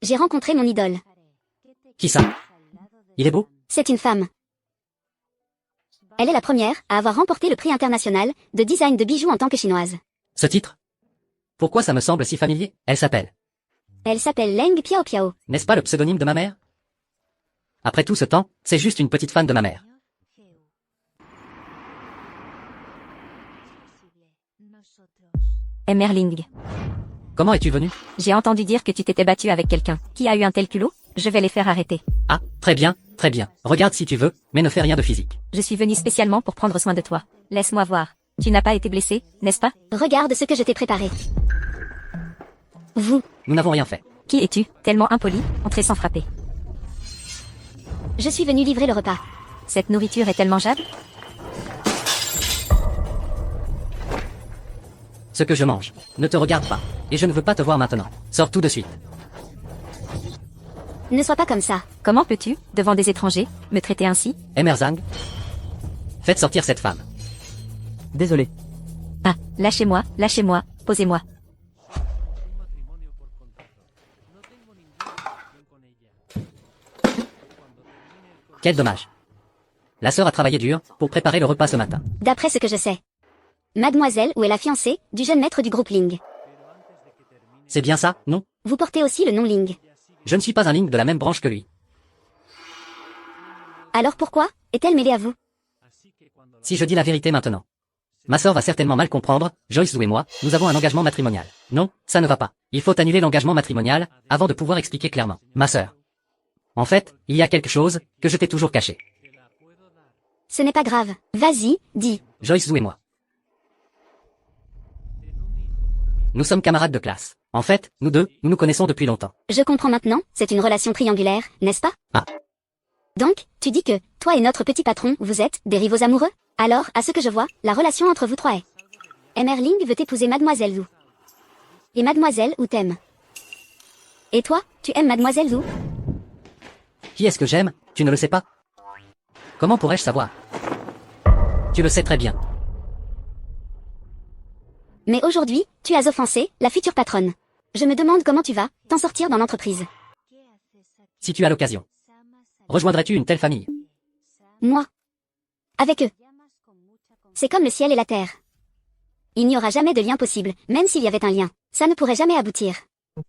J'ai rencontré mon idole. Qui ça? Il est beau? C'est une femme. Elle est la première à avoir remporté le prix international de design de bijoux en tant que chinoise. Ce titre? Pourquoi ça me semble si familier? Elle s'appelle. Elle s'appelle Leng Piao Piao. N'est-ce pas le pseudonyme de ma mère? Après tout ce temps, c'est juste une petite fan de ma mère. Merling. Comment es-tu venu? J'ai entendu dire que tu t'étais battu avec quelqu'un. Qui a eu un tel culot? Je vais les faire arrêter. Ah, très bien, très bien. Regarde si tu veux, mais ne fais rien de physique. Je suis venu spécialement pour prendre soin de toi. Laisse-moi voir. Tu n'as pas été blessé, n'est-ce pas? Regarde ce que je t'ai préparé. Vous. Nous n'avons rien fait. Qui es-tu? Tellement impoli, entrer sans frapper. Je suis venu livrer le repas. Cette nourriture est-elle mangeable? Ce que je mange ne te regarde pas. Et je ne veux pas te voir maintenant. Sors tout de suite. Ne sois pas comme ça. Comment peux-tu, devant des étrangers, me traiter ainsi? Emerzang, faites sortir cette femme. Désolé. Ah, lâchez-moi, posez-moi. Quel dommage. La sœur a travaillé dur pour préparer le repas ce matin. D'après ce que je sais. Mademoiselle ou est la fiancée du jeune maître du groupe Ling. C'est bien ça, non? Vous portez aussi le nom Ling. Je ne suis pas un Ling de la même branche que lui. Alors pourquoi est-elle mêlée à vous? Si je dis la vérité maintenant, ma sœur va certainement mal comprendre, Joyce Zhu et moi, nous avons un engagement matrimonial. Non, ça ne va pas. Il faut annuler l'engagement matrimonial, avant de pouvoir expliquer clairement. Ma sœur. En fait, il y a quelque chose que je t'ai toujours caché. Ce n'est pas grave. Vas-y, dis. Joyce Zhu et moi. Nous sommes camarades de classe. En fait, nous deux, nous nous connaissons depuis longtemps. Je comprends maintenant, c'est une relation triangulaire, n'est-ce pas? Ah. Donc, tu dis que, toi et notre petit patron, vous êtes des rivaux amoureux? Alors, à ce que je vois, la relation entre vous trois est... Emerling veut épouser Mademoiselle Zhu. Et Mademoiselle Wu t'aime. Et toi, tu aimes Mademoiselle Zhu? Qui est-ce que j'aime? Tu ne le sais pas? Comment pourrais-je savoir? Tu le sais très bien. Mais aujourd'hui, tu as offensé la future patronne. Je me demande comment tu vas t'en sortir dans l'entreprise. Si tu as l'occasion, rejoindrais-tu une telle famille? Moi. Avec eux. C'est comme le ciel et la terre. Il n'y aura jamais de lien possible, même s'il y avait un lien. Ça ne pourrait jamais aboutir.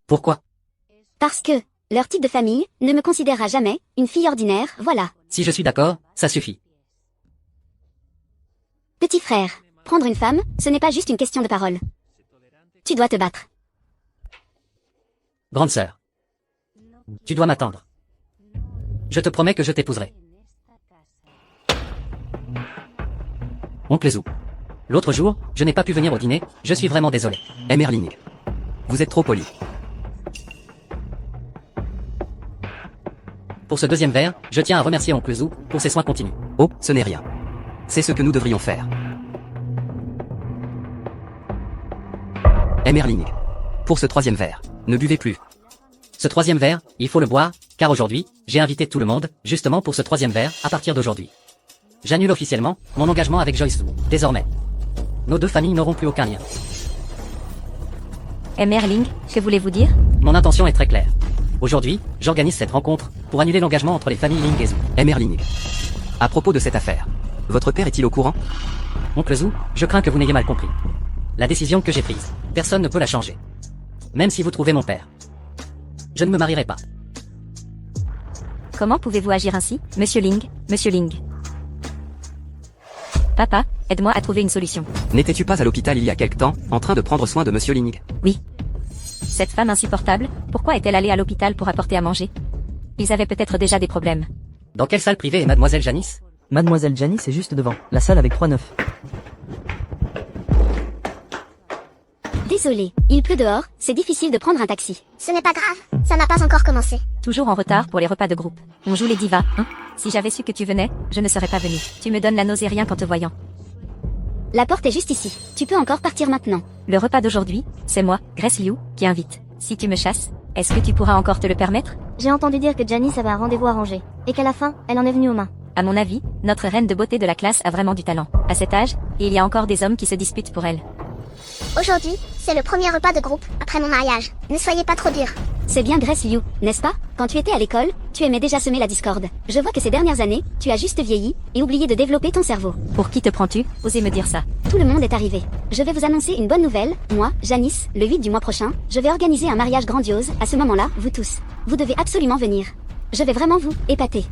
Pourquoi? Parce que, leur type de famille ne me considérera jamais une fille ordinaire, voilà. Si je suis d'accord, ça suffit. Petit frère, prendre une femme, ce n'est pas juste une question de parole. Tu dois te battre. Grande sœur, tu dois m'attendre. Je te promets que je t'épouserai. Oncle Zhu. L'autre jour, je n'ai pas pu venir au dîner, je suis vraiment désolé. Emerling. Vous êtes trop poli. Pour ce deuxième verre, je tiens à remercier Oncle Zhu pour ses soins continus. Oh, ce n'est rien. C'est ce que nous devrions faire. Emerling. Pour ce troisième verre, ne buvez plus. Ce troisième verre, il faut le boire, car aujourd'hui, j'ai invité tout le monde, justement pour ce troisième verre, à partir d'aujourd'hui. J'annule officiellement mon engagement avec Joyce Zhu. Désormais, nos deux familles n'auront plus aucun lien. Emerling, que voulez-vous dire? Mon intention est très claire. Aujourd'hui, j'organise cette rencontre pour annuler l'engagement entre les familles Ling et Zhu. Emerling. À propos de cette affaire, votre père est-il au courant? Oncle Zhu, je crains que vous n'ayez mal compris. La décision que j'ai prise, personne ne peut la changer. Même si vous trouvez mon père. Je ne me marierai pas. Comment pouvez-vous agir ainsi, Monsieur Ling, Monsieur Ling? Papa, aide-moi à trouver une solution. N'étais-tu pas à l'hôpital il y a quelque temps, en train de prendre soin de Monsieur Ling? Oui. Cette femme insupportable, pourquoi est-elle allée à l'hôpital pour apporter à manger? Ils avaient peut-être déjà des problèmes. Dans quelle salle privée est Mademoiselle Janice? Mademoiselle Janice est juste devant, la salle avec 3-9. Désolé, il pleut dehors, c'est difficile de prendre un taxi. Ce n'est pas grave, ça n'a pas encore commencé. Toujours en retard pour les repas de groupe. On joue les divas, hein? Si j'avais su que tu venais, je ne serais pas venue. Tu me donnes la nausée rien qu'en te voyant. La porte est juste ici. Tu peux encore partir maintenant. Le repas d'aujourd'hui, c'est moi, Grace Liu, qui invite. Si tu me chasses, est-ce que tu pourras encore te le permettre? J'ai entendu dire que Janice avait un rendez-vous arrangé, et qu'à la fin, elle en est venue aux mains. À mon avis, notre reine de beauté de la classe a vraiment du talent. À cet âge, il y a encore des hommes qui se disputent pour elle. Aujourd'hui, c'est le premier repas de groupe après mon mariage. Ne soyez pas trop durs. C'est bien Grace Liu, n'est-ce pas? Quand tu étais à l'école, tu aimais déjà semer la discorde. Je vois que ces dernières années, tu as juste vieilli et oublié de développer ton cerveau. Pour qui te prends-tu? Osez me dire ça. Tout le monde est arrivé. Je vais vous annoncer une bonne nouvelle. Moi, Janice, le 8 du mois prochain, je vais organiser un mariage grandiose. À ce moment-là, vous tous. Vous devez absolument venir. Je vais vraiment vous épater.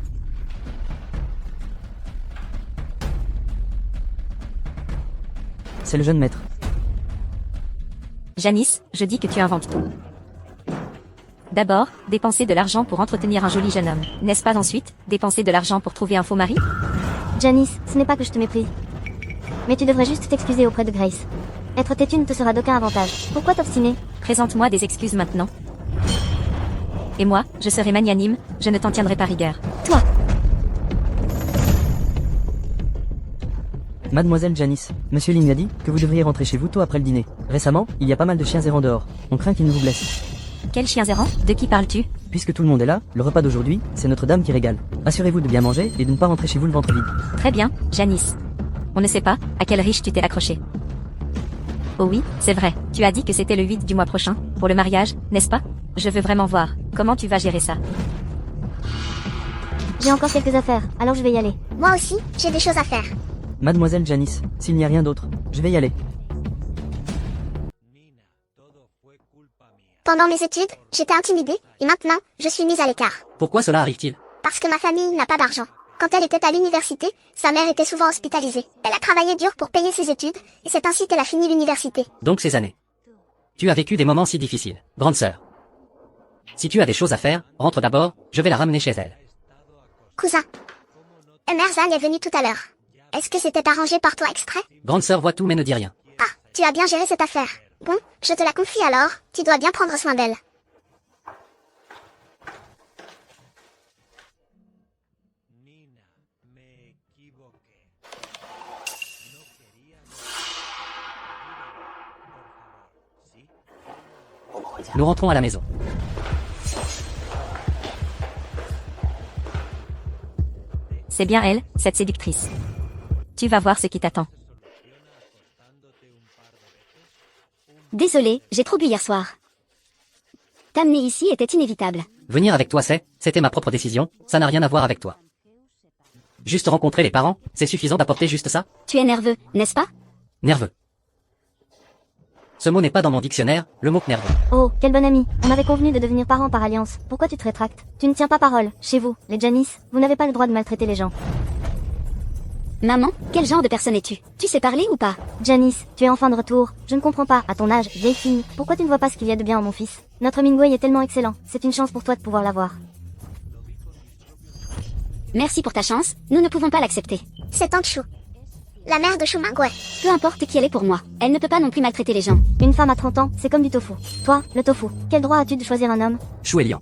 C'est le jeune maître. Janice, je dis que tu inventes tout. D'abord, dépenser de l'argent pour entretenir un joli jeune homme. N'est-ce pas ensuite, dépenser de l'argent pour trouver un faux mari? Janice, ce n'est pas que je te méprise. Mais tu devrais juste t'excuser auprès de Grace. Être têtu ne te sera d'aucun avantage. Pourquoi t'obstiner? Présente-moi des excuses maintenant. Et moi, je serai magnanime, je ne t'en tiendrai pas rigueur. Toi. Mademoiselle Janice, Monsieur Ling a dit que vous devriez rentrer chez vous tôt après le dîner. Récemment, il y a pas mal de chiens errants dehors. On craint qu'ils ne vous blessent. Quels chiens errants? De qui parles-tu? Puisque tout le monde est là, le repas d'aujourd'hui, c'est Notre-Dame qui régale. Assurez-vous de bien manger et de ne pas rentrer chez vous le ventre vide. Très bien, Janice. On ne sait pas à quel riche tu t'es accroché. Oh oui, c'est vrai. Tu as dit que c'était le 8 du mois prochain, pour le mariage, n'est-ce pas? Je veux vraiment voir comment tu vas gérer ça. J'ai encore quelques affaires, alors je vais y aller. Moi aussi, j'ai des choses à faire. Mademoiselle Janice, s'il n'y a rien d'autre, je vais y aller. Pendant mes études, j'étais intimidée, et maintenant, je suis mise à l'écart. Pourquoi cela arrive-t-il? Parce que ma famille n'a pas d'argent. Quand elle était à l'université, sa mère était souvent hospitalisée. Elle a travaillé dur pour payer ses études, et c'est ainsi qu'elle a fini l'université. Donc ces années. Tu as vécu des moments si difficiles. Grande sœur. Si tu as des choses à faire, rentre d'abord, je vais la ramener chez elle. Cousin. Emerzan est venu tout à l'heure. Est-ce que c'était arrangé par toi exprès? Grande sœur voit tout mais ne dit rien. Ah, tu as bien géré cette affaire. Bon, je te la confie alors, tu dois bien prendre soin d'elle. Nous rentrons à la maison. C'est bien elle, cette séductrice. Tu vas voir ce qui t'attend. Désolé, j'ai trop bu hier soir. T'amener ici était inévitable. Venir avec toi c'était ma propre décision, ça n'a rien à voir avec toi. Juste rencontrer les parents, c'est suffisant d'apporter juste ça? Tu es nerveux, n'est-ce pas? Nerveux. Ce mot n'est pas dans mon dictionnaire, le mot nerveux. Oh, quel bon ami. On avait convenu de devenir parents par alliance. Pourquoi tu te rétractes? Tu ne tiens pas parole. Chez vous, les Janice, vous n'avez pas le droit de maltraiter les gens. Maman, quel genre de personne es-tu? Tu sais parler ou pas? Janice, tu es enfin de retour. Je ne comprends pas, à ton âge, vieille fille, pourquoi tu ne vois pas ce qu'il y a de bien en mon fils? Notre Mingwei est tellement excellent. C'est une chance pour toi de pouvoir l'avoir. Merci pour ta chance, nous ne pouvons pas l'accepter. C'est Tante Chou. La mère de Chou Mingwei. Peu importe qui elle est pour moi, elle ne peut pas non plus maltraiter les gens. Une femme à 30 ans, c'est comme du tofu. Toi, le tofu, quel droit as-tu de choisir un homme? Chouelian.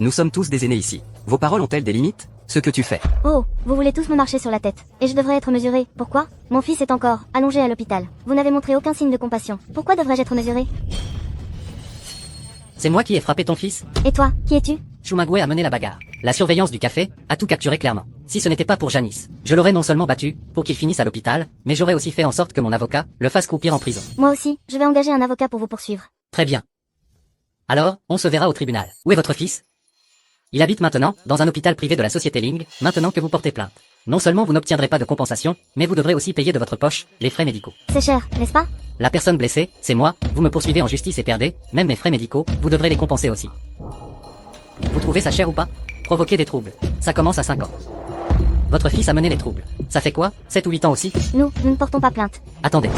Nous sommes tous des aînés ici. Vos paroles ont-elles des limites? Ce que tu fais. Oh, vous voulez tous me marcher sur la tête. Et je devrais être mesurée. Pourquoi? Mon fils est encore allongé à l'hôpital. Vous n'avez montré aucun signe de compassion. Pourquoi devrais-je être mesurée? C'est moi qui ai frappé ton fils? Et toi, qui es-tu? Chumagwe a mené la bagarre. La surveillance du café a tout capturé clairement. Si ce n'était pas pour Janice, je l'aurais non seulement battu, pour qu'il finisse à l'hôpital, mais j'aurais aussi fait en sorte que mon avocat le fasse croupir en prison. Moi aussi, je vais engager un avocat pour vous poursuivre. Très bien. Alors, on se verra au tribunal. Où est votre fils? Il habite maintenant, dans un hôpital privé de la société Ling, maintenant que vous portez plainte. Non seulement vous n'obtiendrez pas de compensation, mais vous devrez aussi payer de votre poche les frais médicaux. C'est cher, n'est-ce pas? La personne blessée, c'est moi, vous me poursuivez en justice et perdez, même mes frais médicaux, vous devrez les compenser aussi. Vous trouvez ça cher ou pas? Provoquer des troubles. Ça commence à 5 ans. Votre fils a mené les troubles. Ça fait quoi? 7 ou 8 ans aussi? Nous ne portons pas plainte. Attendez.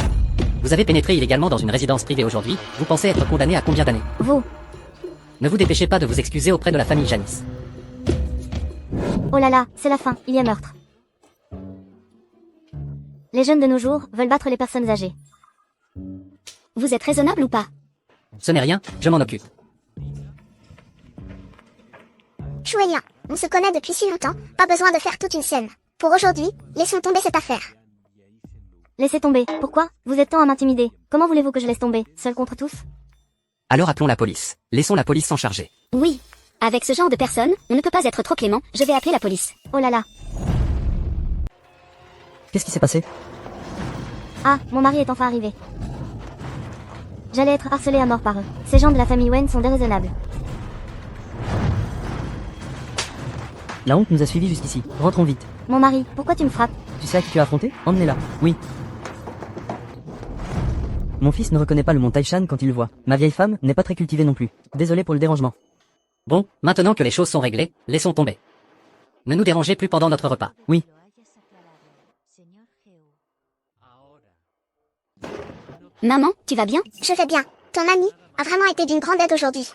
Vous avez pénétré illégalement dans une résidence privée aujourd'hui, vous pensez être condamné à combien d'années? Vous. Ne vous dépêchez pas de vous excuser auprès de la famille Janice. Oh là là, c'est la fin, il y a meurtre. Les jeunes de nos jours veulent battre les personnes âgées. Vous êtes raisonnable ou pas? Ce n'est rien, je m'en occupe. Chouelian, on se connaît depuis si longtemps, pas besoin de faire toute une scène. Pour aujourd'hui, laissons tomber cette affaire. Laissez tomber. Pourquoi? Vous êtes tant à m'intimider. Comment voulez-vous que je laisse tomber? Seul contre tous? Alors appelons la police. Laissons la police s'en charger. Oui. Avec ce genre de personne, on ne peut pas être trop clément, je vais appeler la police. Oh là là. Qu'est-ce qui s'est passé? Ah, mon mari est enfin arrivé. J'allais être harcelée à mort par eux. Ces gens de la famille Wen sont déraisonnables. La honte nous a suivis jusqu'ici. Rentrons vite. Mon mari, pourquoi tu me frappes? Tu sais à qui tu as affronté? Emmenez-la. Oui. Mon fils ne reconnaît pas le mont Taishan quand il le voit. Ma vieille femme n'est pas très cultivée non plus. Désolé pour le dérangement. Bon, maintenant que les choses sont réglées, laissons tomber. Ne nous dérangez plus pendant notre repas. Oui. Maman, tu vas bien? Je vais bien. Ton ami a vraiment été d'une grande aide aujourd'hui.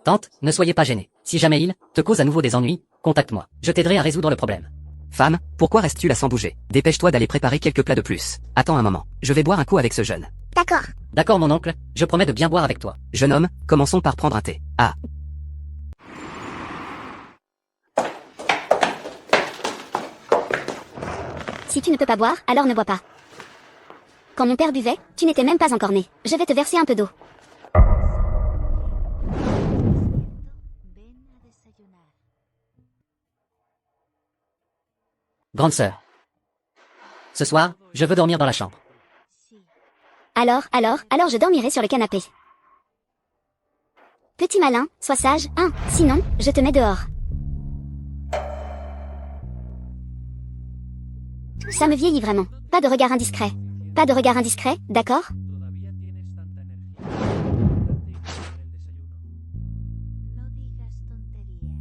Tante, ne soyez pas gênée. Si jamais il te cause à nouveau des ennuis, contacte-moi. Je t'aiderai à résoudre le problème. Femme, pourquoi restes-tu là sans bouger? Dépêche-toi d'aller préparer quelques plats de plus. Attends un moment. Je vais boire un coup avec ce jeune. D'accord. D'accord mon oncle, je promets de bien boire avec toi. Jeune homme, commençons par prendre un thé. Ah. Si tu ne peux pas boire, alors ne bois pas. Quand mon père buvait, tu n'étais même pas encore né. Je vais te verser un peu d'eau. Ven a desayunar. Grande sœur. Ce soir, je veux dormir dans la chambre. Sí. Alors je dormirai sur le canapé. Petit malin, sois sage, hein, sinon, je te mets dehors. Ça me vieillit vraiment. Pas de regard indiscret. Pas de regard indiscret, d'accord? No digas tonterías.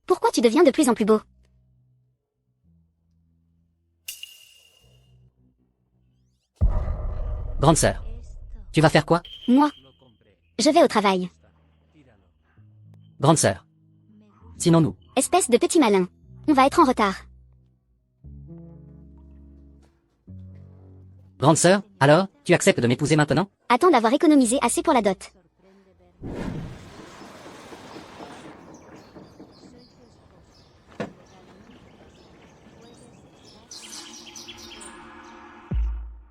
Pourquoi tu deviens de plus en plus beau? Grande sœur. Tu vas faire quoi? Moi. Je vais au travail. Grande sœur. Sinon nous. Espèce de petit malin. On va être en retard. Grande sœur, alors, tu acceptes de m'épouser maintenant? Attends d'avoir économisé assez pour la dot.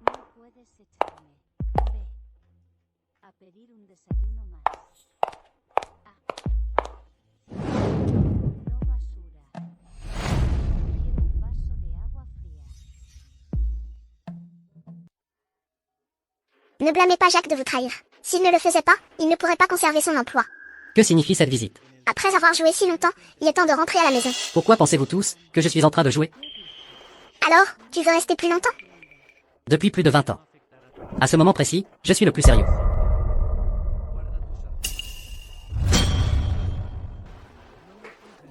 No puedes echarme. Ve. A pedir un desayuno más. Ah. No basura. Quiero un vaso de agua fría. Ne blâmez pas Jacques de vous trahir. S'il ne le faisait pas, il ne pourrait pas conserver son emploi. Que signifie cette visite? Après avoir joué si longtemps, il est temps de rentrer à la maison. Pourquoi pensez-vous tous que je suis en train de jouer? Alors, tu veux rester plus longtemps? Depuis plus de 20 ans. À ce moment précis, je suis le plus sérieux.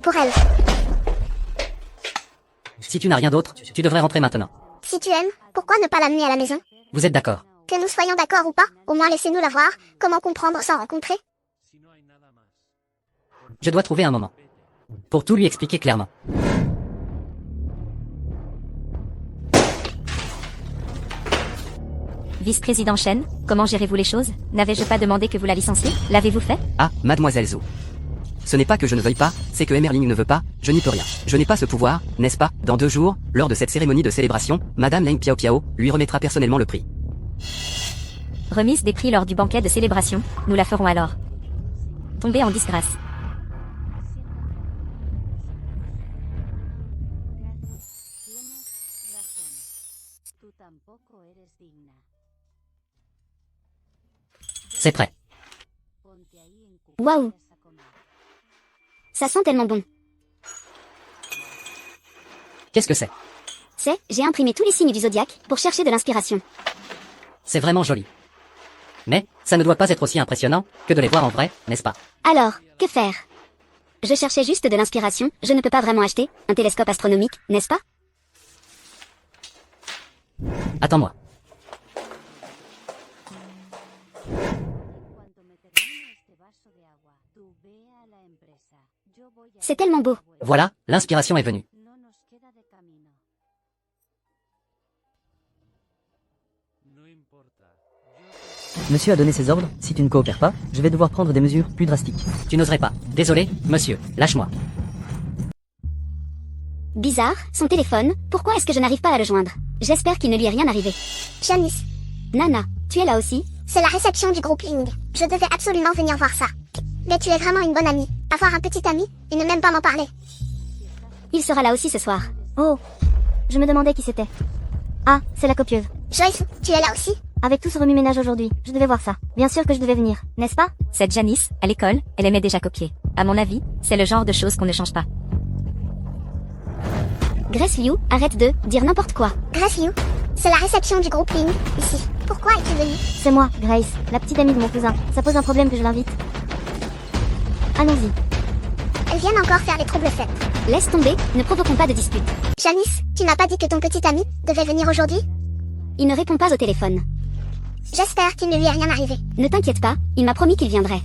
Pour elle. Si tu n'as rien d'autre, tu devrais rentrer maintenant. Si tu aimes, pourquoi ne pas l'amener à la maison? Vous êtes d'accord? Que nous soyons d'accord ou pas, au moins laissez-nous la voir. Comment comprendre sans rencontrer? Je dois trouver un moment. Pour tout lui expliquer clairement. Vice-président Chen, comment gérez-vous les choses? N'avais-je pas demandé que vous la licenciez? L'avez-vous fait? Ah, mademoiselle Zhou. Ce n'est pas que je ne veuille pas, c'est que Emmerling ne veut pas, je n'y peux rien. Je n'ai pas ce pouvoir, n'est-ce pas? Dans 2 jours, lors de cette cérémonie de célébration, Madame Leng Piao Piao lui remettra personnellement le prix. Remise des prix lors du banquet de célébration, nous la ferons alors. Tomber en disgrâce. Tienes razón. Tú tampoco eres digna. C'est prêt. Ponte ahí en Waouh. cuclillas a comer. Ça sent tellement bon. Qu'est-ce que c'est? J'ai imprimé tous les signes du zodiaque pour chercher de l'inspiration. C'est vraiment joli. Mais, ça ne doit pas être aussi impressionnant que de les voir en vrai, n'est-ce pas? Alors, que faire? Je cherchais juste de l'inspiration, je ne peux pas vraiment acheter un télescope astronomique, n'est-ce pas? Attends-moi. Cuando me termine este vaso de agua, tú ve a la empresa. Yo voy a... C'est tellement beau. Voilà, l'inspiration est venue. No nos queda de camino. Monsieur a donné ses ordres, si tu ne coopères pas, je vais devoir prendre des mesures plus drastiques. Tu n'oserais pas. Désolé, monsieur, lâche-moi. Bizarre, son téléphone, pourquoi est-ce que je n'arrive pas à le joindre? J'espère qu'il ne lui est rien arrivé. Janice, Nana, tu es là aussi? c'est la réception du groupe Ling. Je devais absolument venir voir ça. Mais tu es vraiment une bonne amie. Avoir un petit ami, et ne même pas m'en parler. Il sera là aussi ce soir. Oh, je me demandais qui c'était. Ah, c'est la copieuse. Joyce, tu es là aussi? Avec tout ce remue-ménage aujourd'hui, je devais voir ça. Bien sûr que je devais venir, n'est-ce pas? Cette Janice, à l'école, elle aimait déjà copier. À mon avis, c'est le genre de choses qu'on ne change pas. Grace Liu, arrête de dire n'importe quoi. Grace Liu, c'est la réception du groupe Ling, ici. Pourquoi es-tu venue? C'est moi, Grace, la petite amie de mon cousin. Ça pose un problème que je l'invite. Allons-y. Elles viennent encore faire les troubles faits. Laisse tomber, ne provoquons pas de dispute. Janice, tu n'as pas dit que ton petit ami devait venir aujourd'hui? Il ne répond pas au téléphone. J'espère qu'il ne lui est rien arrivé. Ne t'inquiète pas, il m'a promis qu'il viendrait.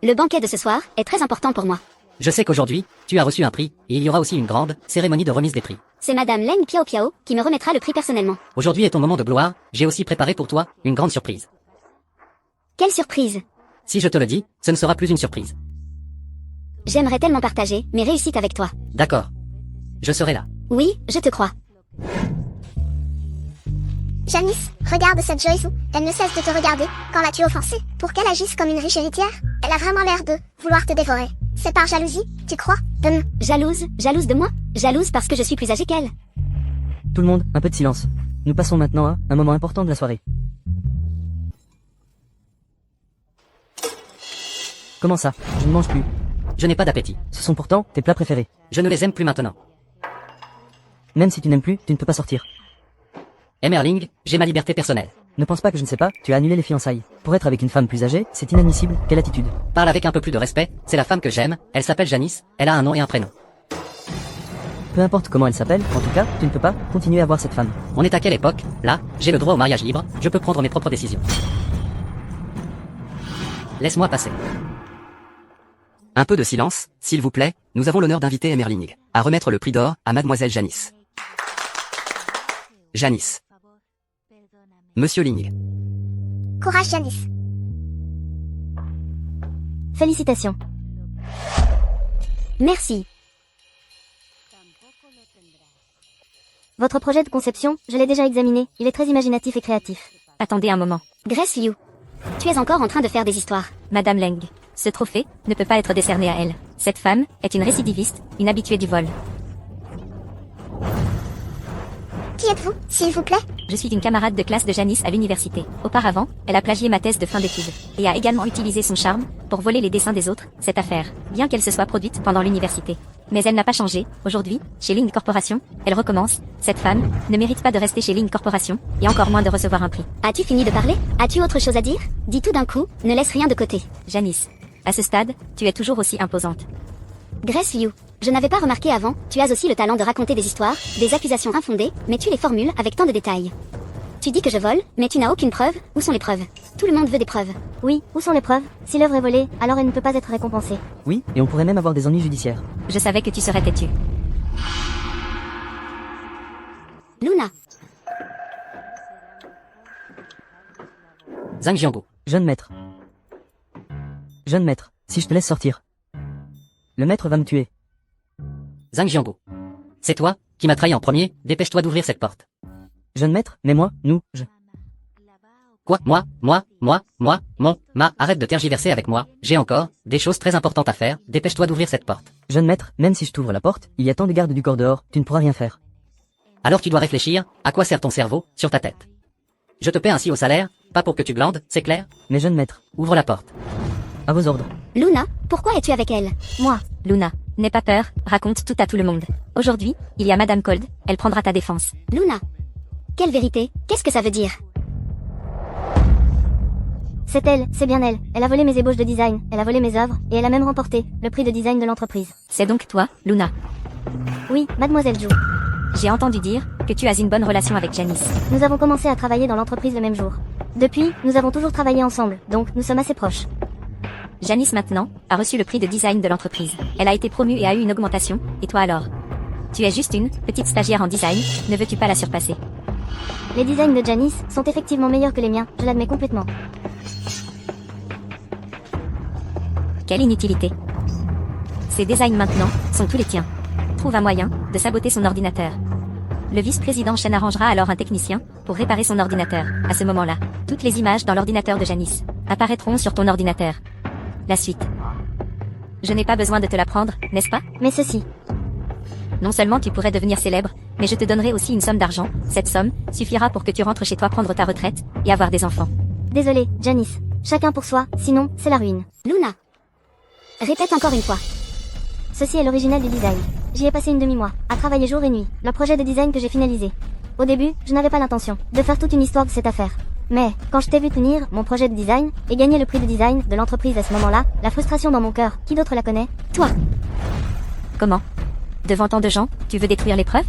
Le banquet de ce soir est très important pour moi. Je sais qu'aujourd'hui, tu as reçu un prix, et il y aura aussi une grande cérémonie de remise des prix. C'est Madame Leng Piao Piao qui me remettra le prix personnellement. Aujourd'hui est ton moment de gloire, j'ai aussi préparé pour toi une grande surprise. Quelle surprise! Si je te le dis, ce ne sera plus une surprise. J'aimerais tellement partager mes réussites avec toi. D'accord. Je serai là. Oui, je te crois. Janice, regarde cette Joyce. Elle ne cesse de te regarder. Quand l'as-tu offensée? Pour qu'elle agisse comme une riche héritière? Elle a vraiment l'air de vouloir te dévorer. C'est par jalousie, tu crois? Jalouse de moi? Jalouse parce que je suis plus âgée qu'elle. Tout le monde, un peu de silence. Nous passons maintenant à un moment important de la soirée. Comment ça? Je ne mange plus. Je n'ai pas d'appétit. Ce sont pourtant tes plats préférés. Je ne les aime plus maintenant. Même si tu n'aimes plus, tu ne peux pas sortir. Emerling, j'ai ma liberté personnelle. Ne pense pas que je ne sais pas, tu as annulé les fiançailles. Pour être avec une femme plus âgée, c'est inadmissible. Quelle attitude? Parle avec un peu plus de respect, c'est la femme que j'aime, elle s'appelle Janice, elle a un nom et un prénom. Peu importe comment elle s'appelle, en tout cas, tu ne peux pas continuer à voir cette femme. On est à quelle époque? Là, j'ai le droit au mariage libre, je peux prendre mes propres décisions. Laisse-moi passer. Un peu de silence, s'il vous plaît, nous avons l'honneur d'inviter Emerling à remettre le prix d'or à mademoiselle Janice. Janice. Monsieur Ling. Courage, Janice. Félicitations. Merci. Votre projet de conception, je l'ai déjà examiné, il est très imaginatif et créatif. Attendez un moment. Grace Liu. Tu es encore en train de faire des histoires. Madame Leng, ce trophée ne peut pas être décerné à elle. Cette femme est une récidiviste, une habituée du vol. Qui êtes-vous, s'il vous plaît? Je suis une camarade de classe de Janice à l'université. Auparavant, elle a plagié ma thèse de fin d'études. Et a également utilisé son charme pour voler les dessins des autres, cette affaire, bien qu'elle se soit produite pendant l'université. Mais elle n'a pas changé. Aujourd'hui, chez Ling Corporation, elle recommence. Cette femme ne mérite pas de rester chez Ling Corporation, et encore moins de recevoir un prix. As-tu fini de parler? As-tu autre chose à dire? Dis tout d'un coup, ne laisse rien de côté. Janice, à ce stade, tu es toujours aussi imposante. Grace Liu. Je n'avais pas remarqué avant, tu as aussi le talent de raconter des histoires, des accusations infondées, mais tu les formules avec tant de détails. Tu dis que je vole, mais tu n'as aucune preuve, où sont les preuves? Tout le monde veut des preuves. Oui, où sont les preuves? Si l'œuvre est volée, alors elle ne peut pas être récompensée. Oui, et on pourrait même avoir des ennuis judiciaires. Je savais que tu serais têtu. Luna. Zhang Jiango. Jeune maître. Jeune maître, si je te laisse sortir. Le maître va me tuer. Zhang Jiango. C'est toi qui m'as trahi en premier, dépêche-toi d'ouvrir cette porte. Jeune maître, mais moi, nous, je... Quoi? Arrête de tergiverser avec moi, j'ai encore des choses très importantes à faire, dépêche-toi d'ouvrir cette porte. Jeune maître, même si je t'ouvre la porte, il y a tant de gardes du corps dehors, tu ne pourras rien faire. Alors tu dois réfléchir, à quoi sert ton cerveau, sur ta tête. Je te paie ainsi au salaire, pas pour que tu glandes, c'est clair? Mais jeune maître, Ouvre la porte. à vos ordres. Luna, pourquoi es-tu avec elle? Moi, Luna, n'aie pas peur, raconte tout à tout le monde. Aujourd'hui, il y a Madame Cold, elle prendra ta défense. Luna. Quelle vérité? Qu'est-ce que ça veut dire? C'est elle, c'est bien elle. Elle a volé mes ébauches de design, elle a volé mes œuvres, et elle a même remporté le prix de design de l'entreprise. C'est donc toi, Luna. Oui, mademoiselle Zhu. J'ai entendu dire que tu as une bonne relation avec Janice. Nous avons commencé à travailler dans l'entreprise le même jour. Depuis, nous avons toujours travaillé ensemble, donc nous sommes assez proches. Janice maintenant a reçu le prix de design de l'entreprise. Elle a été promue et a eu une augmentation, et toi alors? Tu es juste une petite stagiaire en design, ne veux-tu pas la surpasser? Les designs de Janice sont effectivement meilleurs que les miens, je l'admets complètement. Quelle inutilité. Ces designs maintenant sont tous les tiens. Trouve un moyen de saboter son ordinateur. Le vice-président Shen arrangera alors un technicien pour réparer son ordinateur. À ce moment-là, toutes les images dans l'ordinateur de Janice apparaîtront sur ton ordinateur. La suite. Je n'ai pas besoin de te l'apprendre, n'est-ce pas? Mais ceci. Non seulement tu pourrais devenir célèbre, mais je te donnerai aussi une somme d'argent. Cette somme suffira pour que tu rentres chez toi prendre ta retraite et avoir des enfants. Désolé, Janice. Chacun pour soi, sinon, c'est la ruine. Luna. Répète encore une fois. Ceci est l'original du design. J'y ai passé une demi-mois, à travailler jour et nuit, le projet de design que j'ai finalisé. Au début, je n'avais pas l'intention de faire toute une histoire de cette affaire. Mais, quand je t'ai vu tenir mon projet de design, et gagner le prix de design de l'entreprise à ce moment-là, la frustration dans mon cœur, qui d'autre la connaît? Toi. Comment? Devant tant de gens, tu veux détruire les preuves?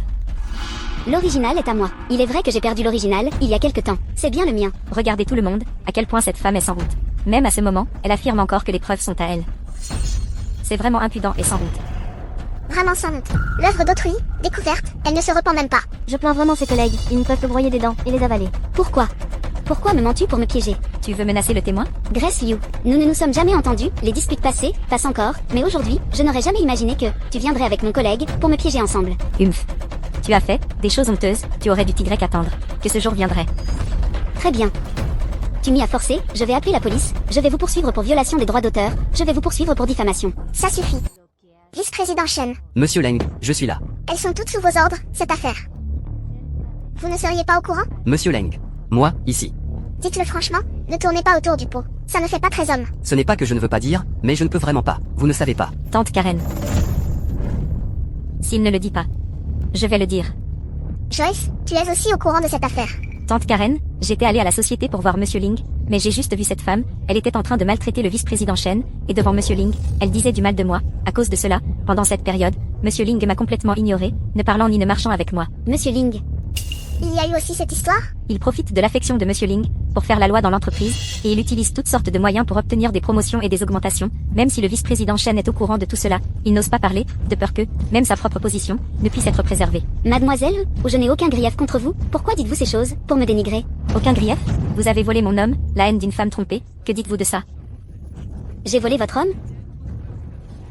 L'original est à moi. Il est vrai que j'ai perdu l'original, il y a quelque temps. C'est bien le mien. Regardez tout le monde, à quel point cette femme est sans route. Même à ce moment, elle affirme encore que les preuves sont à elle. C'est vraiment impudent et sans honte. Vraiment sans honte. L'œuvre d'autrui, découverte, elle ne se repent même pas. Je plains vraiment ses collègues, ils ne peuvent que broyer des dents et les avaler. Pourquoi? Pourquoi me mens-tu pour me piéger? Tu veux menacer le témoin? Grace Liu, nous ne nous sommes jamais entendus, les disputes passées, passent encore, mais aujourd'hui, je n'aurais jamais imaginé que tu viendrais avec mon collègue pour me piéger ensemble. Humph. Tu as fait des choses honteuses, tu aurais dû t'y attendre. Que ce jour viendrait. Très bien. Tu m'y as forcé, je vais appeler la police, je vais vous poursuivre pour violation des droits d'auteur, je vais vous poursuivre pour diffamation. Ça suffit. Vice-président Shen, Monsieur Leng, je suis là. elles sont toutes sous vos ordres, cette affaire. Vous ne seriez pas au courant? Monsieur Leng. Moi, ici. Dites-le franchement, ne tournez pas autour du pot. Ça ne fait pas très homme. Ce n'est pas que je ne veux pas dire, mais je ne peux vraiment pas. Vous ne savez pas. Tante Karen. S'il ne le dit pas, je vais le dire. Joyce, tu es aussi au courant de cette affaire. Tante Karen, j'étais allée à la société pour voir Monsieur Ling, mais j'ai juste vu cette femme, elle était en train de maltraiter le vice-président Shen, et devant Monsieur Ling, elle disait du mal de moi. À cause de cela, pendant cette période, Monsieur Ling m'a complètement ignoré, ne parlant ni ne marchant avec moi. Monsieur Ling, Il y a eu aussi cette histoire? Il profite de l'affection de Monsieur Ling pour faire la loi dans l'entreprise, et il utilise toutes sortes de moyens pour obtenir des promotions et des augmentations. Même si le vice-président Shen est au courant de tout cela, il n'ose pas parler, de peur que, même sa propre position, ne puisse être préservée. mademoiselle, ou je n'ai aucun grief contre vous, pourquoi dites-vous ces choses, pour me dénigrer? Aucun grief? Vous avez volé mon homme, la haine d'une femme trompée, que dites-vous de ça? J'ai volé votre homme?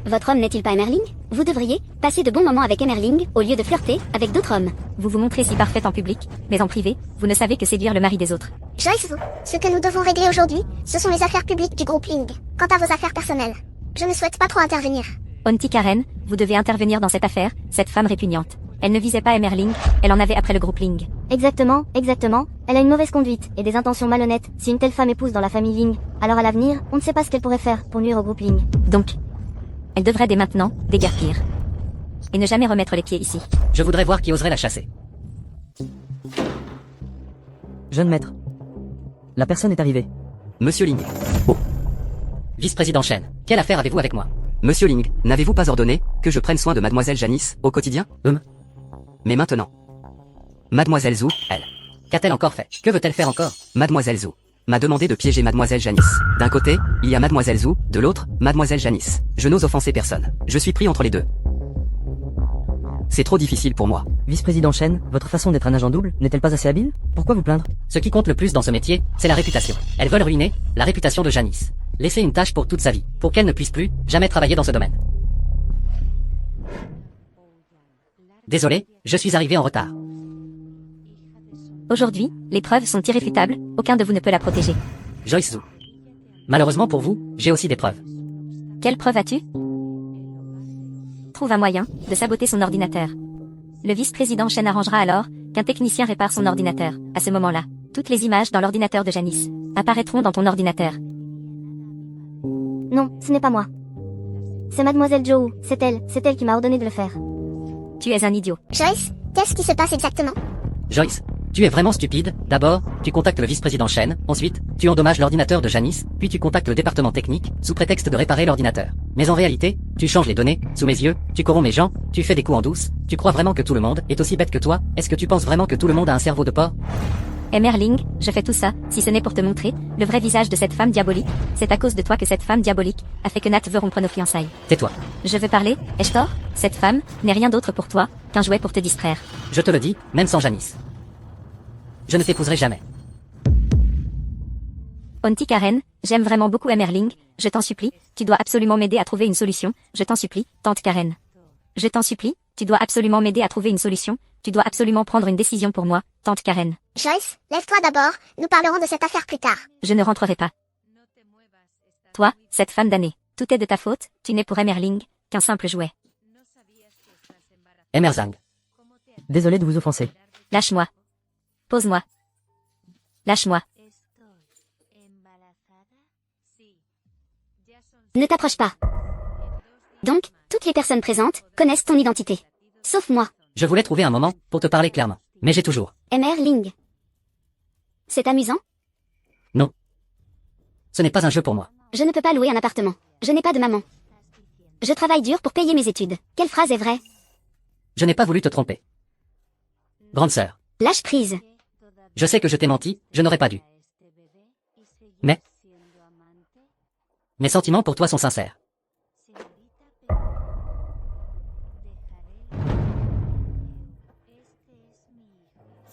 Votre homme n'est-il pas Emerling? Vous devriez passer de bons moments avec Emerling, au lieu de flirter avec d'autres hommes. Vous vous montrez si parfaite en public, mais en privé, vous ne savez que séduire le mari des autres. Joyce, ce que nous devons régler aujourd'hui, ce sont les affaires publiques du groupe Ling. Quant à vos affaires personnelles, je ne souhaite pas trop intervenir. Auntie Karen, vous devez intervenir dans cette affaire, cette femme répugnante. Elle ne visait pas Emerling, elle en avait après le groupe Ling. Exactement, exactement. Elle a une mauvaise conduite et des intentions malhonnêtes. Si une telle femme épouse dans la famille Ling, alors à l'avenir, on ne sait pas ce qu'elle pourrait faire pour nuire au groupe Ling. Donc, elle devrait dès maintenant déguerpir. Et ne jamais remettre les pieds ici. Je voudrais voir qui oserait la chasser. Jeune maître. La personne est arrivée. Monsieur Ling. Vice-président Shen, quelle affaire avez-vous avec moi? Monsieur Ling, n'avez-vous pas ordonné que je prenne soin de mademoiselle Janice au quotidien? Mais maintenant. Mademoiselle Zhou, elle. Qu'a-t-elle encore fait? Que veut-elle faire encore? Mademoiselle Zhou m'a demandé de piéger mademoiselle Janice. D'un côté, il y a mademoiselle Zhou, de l'autre, mademoiselle Janice. Je n'ose offenser personne. Je suis pris entre les deux. C'est trop difficile pour moi. Vice-président Shen, votre façon d'être un agent double n'est-elle pas assez habile? Pourquoi vous plaindre? Ce qui compte le plus dans ce métier, c'est la réputation. Elles veulent ruiner la réputation de Janice. Laisser une tâche pour toute sa vie, pour qu'elle ne puisse plus jamais travailler dans ce domaine. Désolé, je suis arrivé en retard. Aujourd'hui, les preuves sont irréfutables, aucun de vous ne peut la protéger. Joyce Zhou. Malheureusement pour vous, j'ai aussi des preuves. Quelle preuve as-tu? Trouve un moyen de saboter son ordinateur. Le vice-président Shen arrangera alors qu'un technicien répare son ordinateur. À ce moment-là, toutes les images dans l'ordinateur de Janice apparaîtront dans ton ordinateur. Non, ce n'est pas moi. C'est mademoiselle Zhou, c'est elle qui m'a ordonné de le faire. Tu es un idiot. Joyce, qu'est-ce qui se passe exactement? Joyce, tu es vraiment stupide. D'abord, tu contactes le vice-président Shen, ensuite, tu endommages l'ordinateur de Janice, puis tu contactes le département technique, sous prétexte de réparer l'ordinateur. Mais en réalité, tu changes les données, sous mes yeux, tu corromps mes gens, tu fais des coups en douce, tu crois vraiment que tout le monde est aussi bête que toi? Est-ce que tu penses vraiment que tout le monde a un cerveau de porc? Emerling, je fais tout ça, si ce n'est pour te montrer le vrai visage de cette femme diabolique. C'est à cause de toi que cette femme diabolique a fait que Nat veut rompre nos fiançailles. Tais-toi. Je veux parler, ai-je tort? Cette femme n'est rien d'autre pour toi qu'un jouet pour te distraire. Je te le dis, même sans Janice. Je ne t'épouserai jamais. Auntie Karen, j'aime vraiment beaucoup Emerling, je t'en supplie, tu dois absolument m'aider à trouver une solution, je t'en supplie, tante Karen. Je t'en supplie, tu dois absolument m'aider à trouver une solution, tu dois absolument prendre une décision pour moi, tante Karen. Joyce, lève-toi d'abord, nous parlerons de cette affaire plus tard. Je ne rentrerai pas. Toi, cette femme damnée, tout est de ta faute, tu n'es pour Emerling qu'un simple jouet. Emerzang. Désolé de vous offenser. Lâche-moi. Pose-moi. Lâche-moi. Ne t'approche pas. Donc, toutes les personnes présentes connaissent ton identité. Sauf moi, Je voulais trouver un moment pour te parler clairement. Mais j'ai toujours. Emerling. C'est amusant? Non. Ce n'est pas un jeu pour moi. Je ne peux pas louer un appartement. Je n'ai pas de maman. Je travaille dur pour payer mes études. Quelle phrase est vraie? Je n'ai pas voulu te tromper. Grande sœur. Lâche prise. Je sais que je t'ai menti, je n'aurais pas dû. Mais mes sentiments pour toi sont sincères.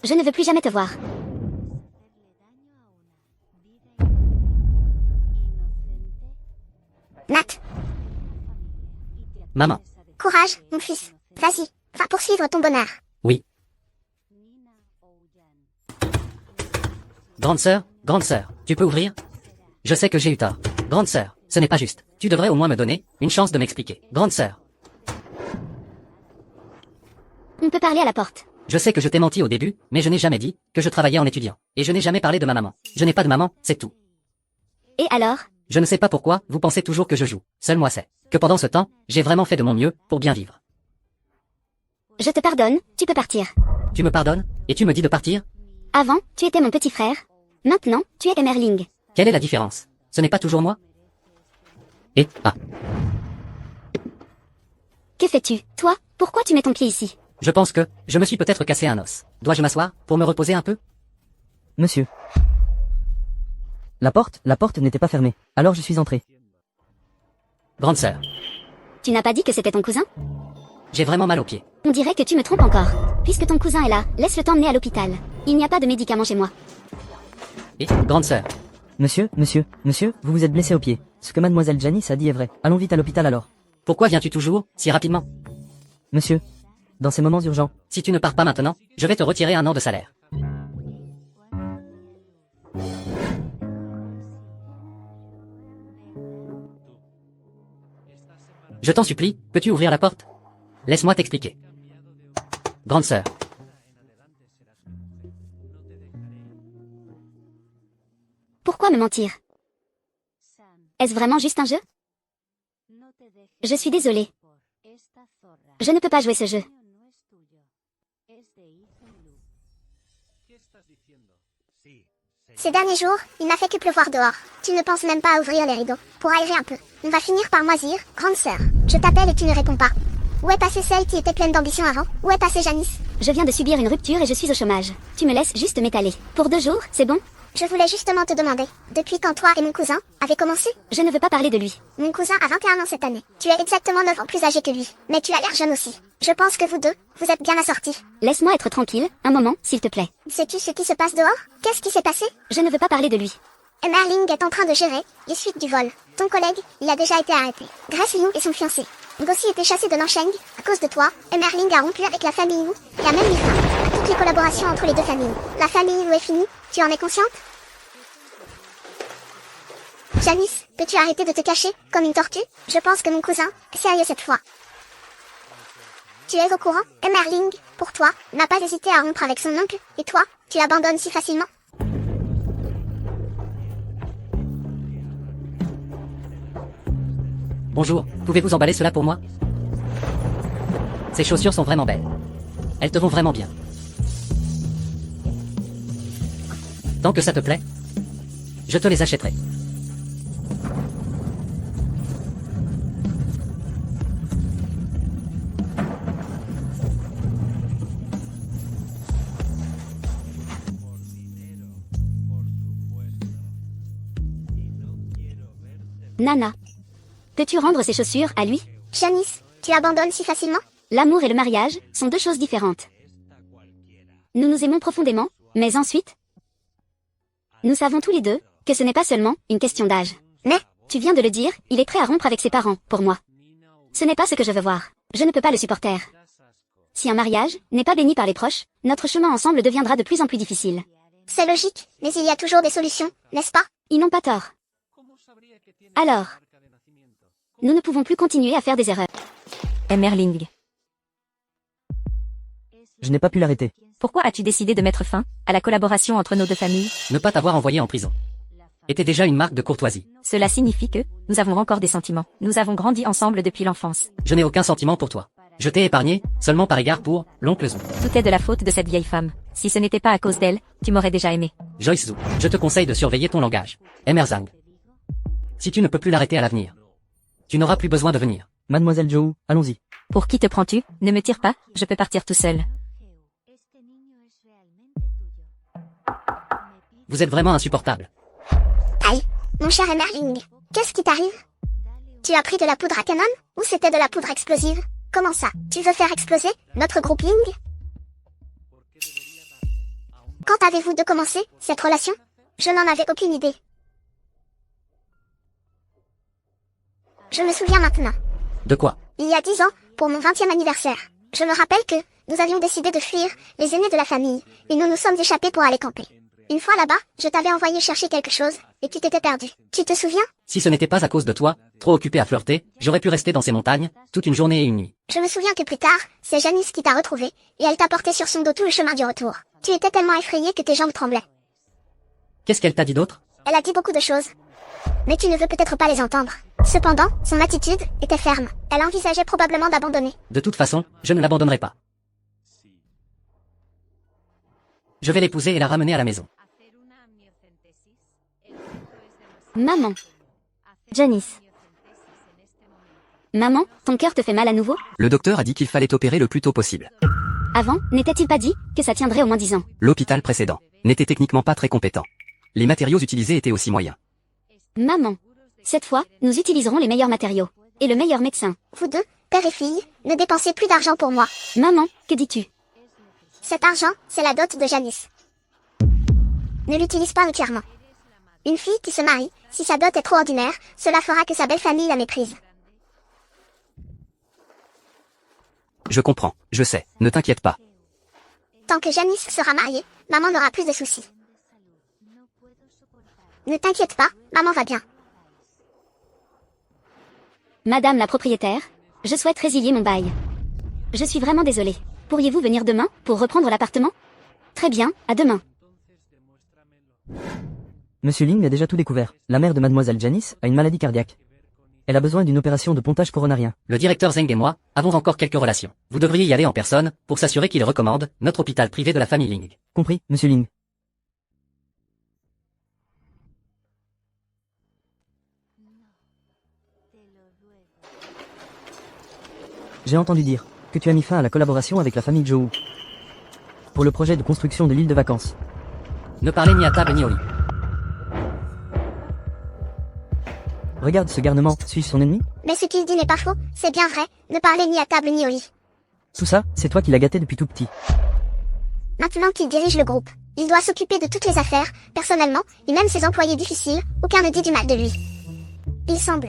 Je ne veux plus jamais te voir. Nat, Maman. courage, mon fils. Vas-y, va poursuivre ton bonheur. Oui. Grande sœur, tu peux ouvrir? Je sais que j'ai eu tort. Grande sœur, ce n'est pas juste. Tu devrais au moins me donner une chance de m'expliquer. Grande sœur, On peut parler à la porte. je sais que je t'ai menti au début, mais je n'ai jamais dit que je travaillais en étudiant. Et je n'ai jamais parlé de ma maman. Je n'ai pas de maman, c'est tout. Et alors? Je ne sais pas pourquoi, vous pensez toujours que je joue. Seul moi sais que pendant ce temps, j'ai vraiment fait de mon mieux pour bien vivre. Je te pardonne, tu peux partir. Tu me pardonnes? Et tu me dis de partir? Avant, tu étais mon petit frère. Maintenant, tu es Emerling. Quelle est la différence? Ce n'est pas toujours moi? Et, Que fais-tu? Toi, pourquoi tu mets ton pied ici? je pense que je me suis peut-être cassé un os. Dois-je m'asseoir pour me reposer un peu? Monsieur. La porte n'était pas fermée. Alors je suis entré. Grande sœur, Tu n'as pas dit que c'était ton cousin? j'ai vraiment mal aux pieds. On dirait que tu me trompes encore. Puisque ton cousin est là, laisse-le t'emmener à l'hôpital. Il n'y a pas de médicaments chez moi. Et, grande sœur, Monsieur, vous vous êtes blessé au pied. Ce que mademoiselle Janice a dit est vrai. Allons vite à l'hôpital alors. pourquoi viens-tu toujours si rapidement? Monsieur. Dans ces moments urgents. Si tu ne pars pas maintenant, je vais te retirer 1 an de salaire. Je t'en supplie, peux-tu ouvrir la porte? Laisse-moi t'expliquer. Grande sœur, Pourquoi me mentir? Est-ce vraiment juste un jeu? Je suis désolée. Je ne peux pas jouer ce jeu. Ces derniers jours, il n'a fait que pleuvoir dehors. Tu ne penses même pas à ouvrir les rideaux pour aérer un peu. On va finir par moisir, grande sœur. Je t'appelle et tu ne réponds pas. Où est passée celle qui était pleine d'ambition avant? Où est passée Janice? Je viens de subir une rupture et je suis au chômage. Tu me laisses juste m'étaler. Pour 2 jours, c'est bon? Je voulais justement te demander, depuis quand toi et mon cousin avez commencé? Je ne veux pas parler de lui. Mon cousin a 21 ans cette année. Tu es exactement 9 ans plus âgé que lui. Mais tu as l'air jeune aussi. Je pense que vous deux, vous êtes bien assortis. Laisse-moi être tranquille, un moment, s'il te plaît. Sais-tu ce qui se passe dehors? Qu'est-ce qui s'est passé? Je ne veux pas parler de lui. Emerling est en train de gérer les suites du vol. Ton collègue, il a déjà été arrêté. Grace Liu et son fiancé. Gossi était chassé de Nansheng. À cause de toi, Emerling a rompu avec la famille Liu et a même mis fin à toutes les collaborations entre les deux familles. La famille Liu est finie, tu en es consciente? Janice, peux-tu arrêter de te cacher, comme une tortue? Je pense que mon cousin est sérieux cette fois. Tu es au courant? Emerling, pour toi, n'a pas hésité à rompre avec son oncle, et toi, tu l'abandonnes si facilement? bonjour, pouvez-vous emballer cela pour moi? Ces chaussures sont vraiment belles. Elles te vont vraiment bien. Tant que ça te plaît, je te les achèterai. Nana. Peux-tu rendre ces chaussures à lui? Janice, tu abandonnes si facilement? L'amour et le mariage sont 2 choses différentes. Nous nous aimons profondément, mais ensuite, nous savons tous les deux que ce n'est pas seulement une question d'âge. Mais, Tu viens de le dire, il est prêt à rompre avec ses parents, pour moi. Ce n'est pas ce que je veux voir. Je ne peux pas le supporter. Si un mariage n'est pas béni par les proches, notre chemin ensemble deviendra de plus en plus difficile. c'est logique, mais il y a toujours des solutions, n'est-ce pas? Ils n'ont pas tort. Alors, nous ne pouvons plus continuer à faire des erreurs. Emerling, Je n'ai pas pu l'arrêter. pourquoi as-tu décidé de mettre fin à la collaboration entre nos 2 familles? Ne pas t'avoir envoyé en prison était déjà une marque de courtoisie. Cela signifie que nous avons encore des sentiments. Nous avons grandi ensemble depuis l'enfance. Je n'ai aucun sentiment pour toi. Je t'ai épargné, seulement par égard pour l'oncle Zhu. Tout est de la faute de cette vieille femme. Si ce n'était pas à cause d'elle, tu m'aurais déjà aimé. Joyce Zhu, je te conseille de surveiller ton langage. Emerzang. Si tu ne peux plus l'arrêter à l'avenir, tu n'auras plus besoin de venir. Mademoiselle Zhou, allons-y. Pour qui te prends-tu? Ne me tire pas, je peux partir tout seul. Vous êtes vraiment insupportable. Aïe, mon cher Emerling, qu'est-ce qui t'arrive? Tu as pris de la poudre à canon, ou c'était de la poudre explosive? Comment ça? Tu veux faire exploser notre grouping? Quand avez-vous de commencer cette relation? Je n'en avais aucune idée. Je me souviens maintenant. De quoi? Il y a 10 ans, pour mon 20e anniversaire. Je me rappelle que nous avions décidé de fuir, les aînés de la famille, et nous nous sommes échappés pour aller camper. Une fois là-bas, je t'avais envoyé chercher quelque chose, et tu t'étais perdu. Tu te souviens? Si ce n'était pas à cause de toi, trop occupé à flirter, j'aurais pu rester dans ces montagnes, toute une journée et une nuit. Je me souviens que plus tard, c'est Janice qui t'a retrouvé, et elle t'a porté sur son dos tout le chemin du retour. Tu étais tellement effrayé que tes jambes tremblaient. Qu'est-ce qu'elle t'a dit d'autre? Elle a dit beaucoup de choses. Mais tu ne veux peut-être pas les entendre. Cependant, son attitude était ferme. Elle envisageait probablement d'abandonner. De toute façon, je ne l'abandonnerai pas. Je vais l'épouser et la ramener à la maison. Maman. Janice. Maman, ton cœur te fait mal à nouveau? Le docteur a dit qu'il fallait opérer le plus tôt possible. Avant, n'était-il pas dit que ça tiendrait au moins 10 ans? L'hôpital précédent n'était techniquement pas très compétent. Les matériaux utilisés étaient aussi moyens. Maman. Cette fois, nous utiliserons les meilleurs matériaux. Et le meilleur médecin. Vous deux, père et fille, ne dépensez plus d'argent pour moi. Maman, que dis-tu? Cet argent, c'est la dot de Janice. Ne l'utilise pas entièrement. Une fille qui se marie, si sa dot est trop ordinaire, cela fera que sa belle famille la méprise. Je comprends, je sais, ne t'inquiète pas. Tant que Janice sera mariée, maman n'aura plus de soucis. Ne t'inquiète pas, maman va bien. Madame la propriétaire, je souhaite résilier mon bail. Je suis vraiment désolée. Pourriez-vous venir demain pour reprendre l'appartement? Très bien, à demain. Monsieur Ling a déjà tout découvert. La mère de mademoiselle Janice a une maladie cardiaque. Elle a besoin d'une opération de pontage coronarien. Le directeur Zeng et moi avons encore quelques relations. Vous devriez y aller en personne pour s'assurer qu'il recommande notre hôpital privé de la famille Ling. Compris, monsieur Ling. J'ai entendu dire que tu as mis fin à la collaboration avec la famille Zhou pour le projet de construction de l'île de vacances. Ne parlez ni à table ni au lit. Regarde ce garnement, suis-je son ennemi? Mais ce qu'il dit n'est pas faux, c'est bien vrai, ne parlez ni à table ni au lit. Tout ça, c'est toi qui l'as gâté depuis tout petit. Maintenant qu'il dirige le groupe, il doit s'occuper de toutes les affaires, personnellement, et même ses employés difficiles, aucun ne dit du mal de lui. Il semble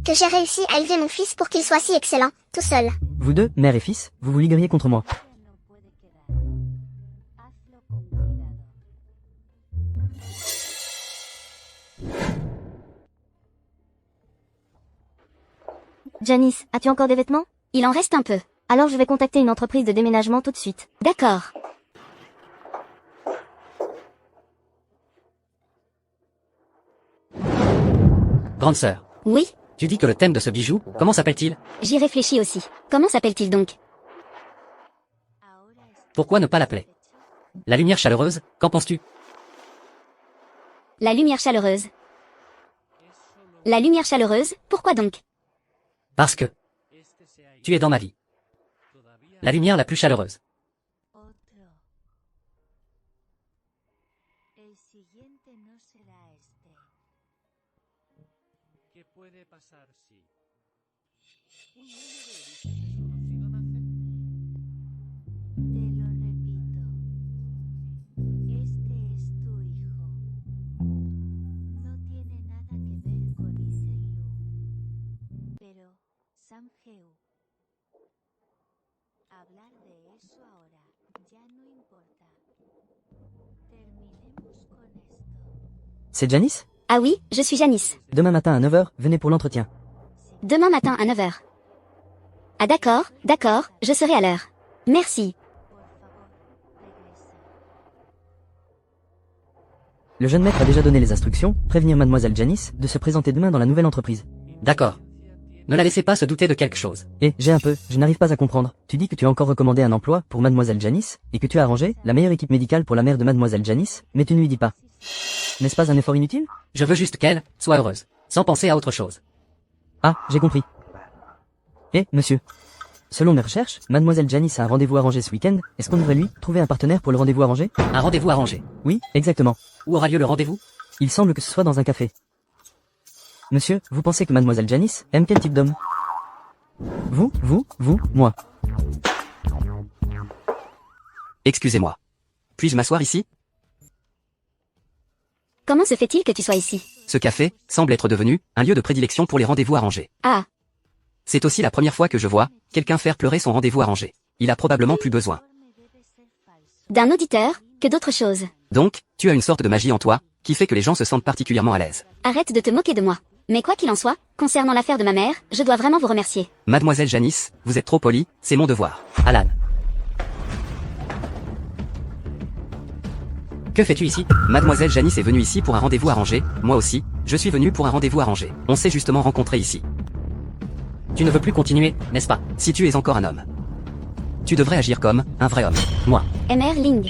que j'ai réussi à élever mon fils pour qu'il soit si excellent, tout seul. Vous deux, mère et fils, vous vous ligueriez contre moi. Janice, as-tu encore des vêtements? Il en reste un peu. Alors je vais contacter une entreprise de déménagement tout de suite. D'accord. Grande sœur, Oui, tu dis que le thème de ce bijou, comment s'appelle-t-il? j'y réfléchis aussi. Comment s'appelle-t-il donc? Pourquoi ne pas l'appeler la lumière chaleureuse, qu'en penses-tu? La lumière chaleureuse. La lumière chaleureuse, pourquoi donc? Parce que tu es dans ma vie. La lumière la plus chaleureuse. Otro. El siguiente no será este. ¿Qué puede pasar si un niño de origen desconocido nace? Te lo repito. Este es tu hijo. No tiene nada que ver con Isen Lu. Pero, Sam Heu. Hablar de eso ahora ya no importa. Terminemos con esto. C'est Janice? Ah oui, je suis Janice. Demain matin à 9h, venez pour l'entretien. Demain matin à 9h. Ah d'accord, d'accord, je serai à l'heure. Merci. Por favor, regresa. Le jeune maître a déjà donné les instructions, prévenir mademoiselle Janice de se présenter demain dans la nouvelle entreprise. D'accord. Ne la laissez pas se douter de quelque chose. Et, je n'arrive pas à comprendre. Tu dis que tu as encore recommandé un emploi pour mademoiselle Janice, et que tu as arrangé la meilleure équipe médicale pour la mère de mademoiselle Janice, mais tu ne lui dis pas. N'est-ce pas un effort inutile? Je veux juste qu'elle soit heureuse, sans penser à autre chose. Ah, j'ai compris. Eh, monsieur. Selon mes recherches, mademoiselle Janice a un rendez-vous arrangé ce week-end. Est-ce qu'on devrait lui trouver un partenaire pour le rendez-vous arrangé? Un rendez-vous arrangé. Oui, exactement. Où aura lieu le rendez-vous? Il semble que ce soit dans un café. Monsieur, vous pensez que mademoiselle Janice aime quel type d'homme? Vous, moi. Excusez-moi. Puis-je m'asseoir ici? Comment se fait-il que tu sois ici? Ce café semble être devenu un lieu de prédilection pour les rendez-vous arrangés. Ah, C'est aussi la première fois que je vois quelqu'un faire pleurer son rendez-vous arrangé. Il a probablement plus besoin. d'un auditeur, que d'autre chose. Donc, tu as une sorte de magie en toi, qui fait que les gens se sentent particulièrement à l'aise. Arrête de te moquer de moi. Mais quoi qu'il en soit, concernant l'affaire de ma mère, je dois vraiment vous remercier. Mademoiselle Janice, vous êtes trop polie, c'est mon devoir. Alan. Que fais-tu ici? Mademoiselle Janice est venue ici pour un rendez-vous arrangé, moi aussi, je suis venu pour un rendez-vous arrangé. On s'est justement rencontrés ici. Tu ne veux plus continuer, n'est-ce pas? Si tu es encore un homme, tu devrais agir comme un vrai homme. Moi. Mr. Ling.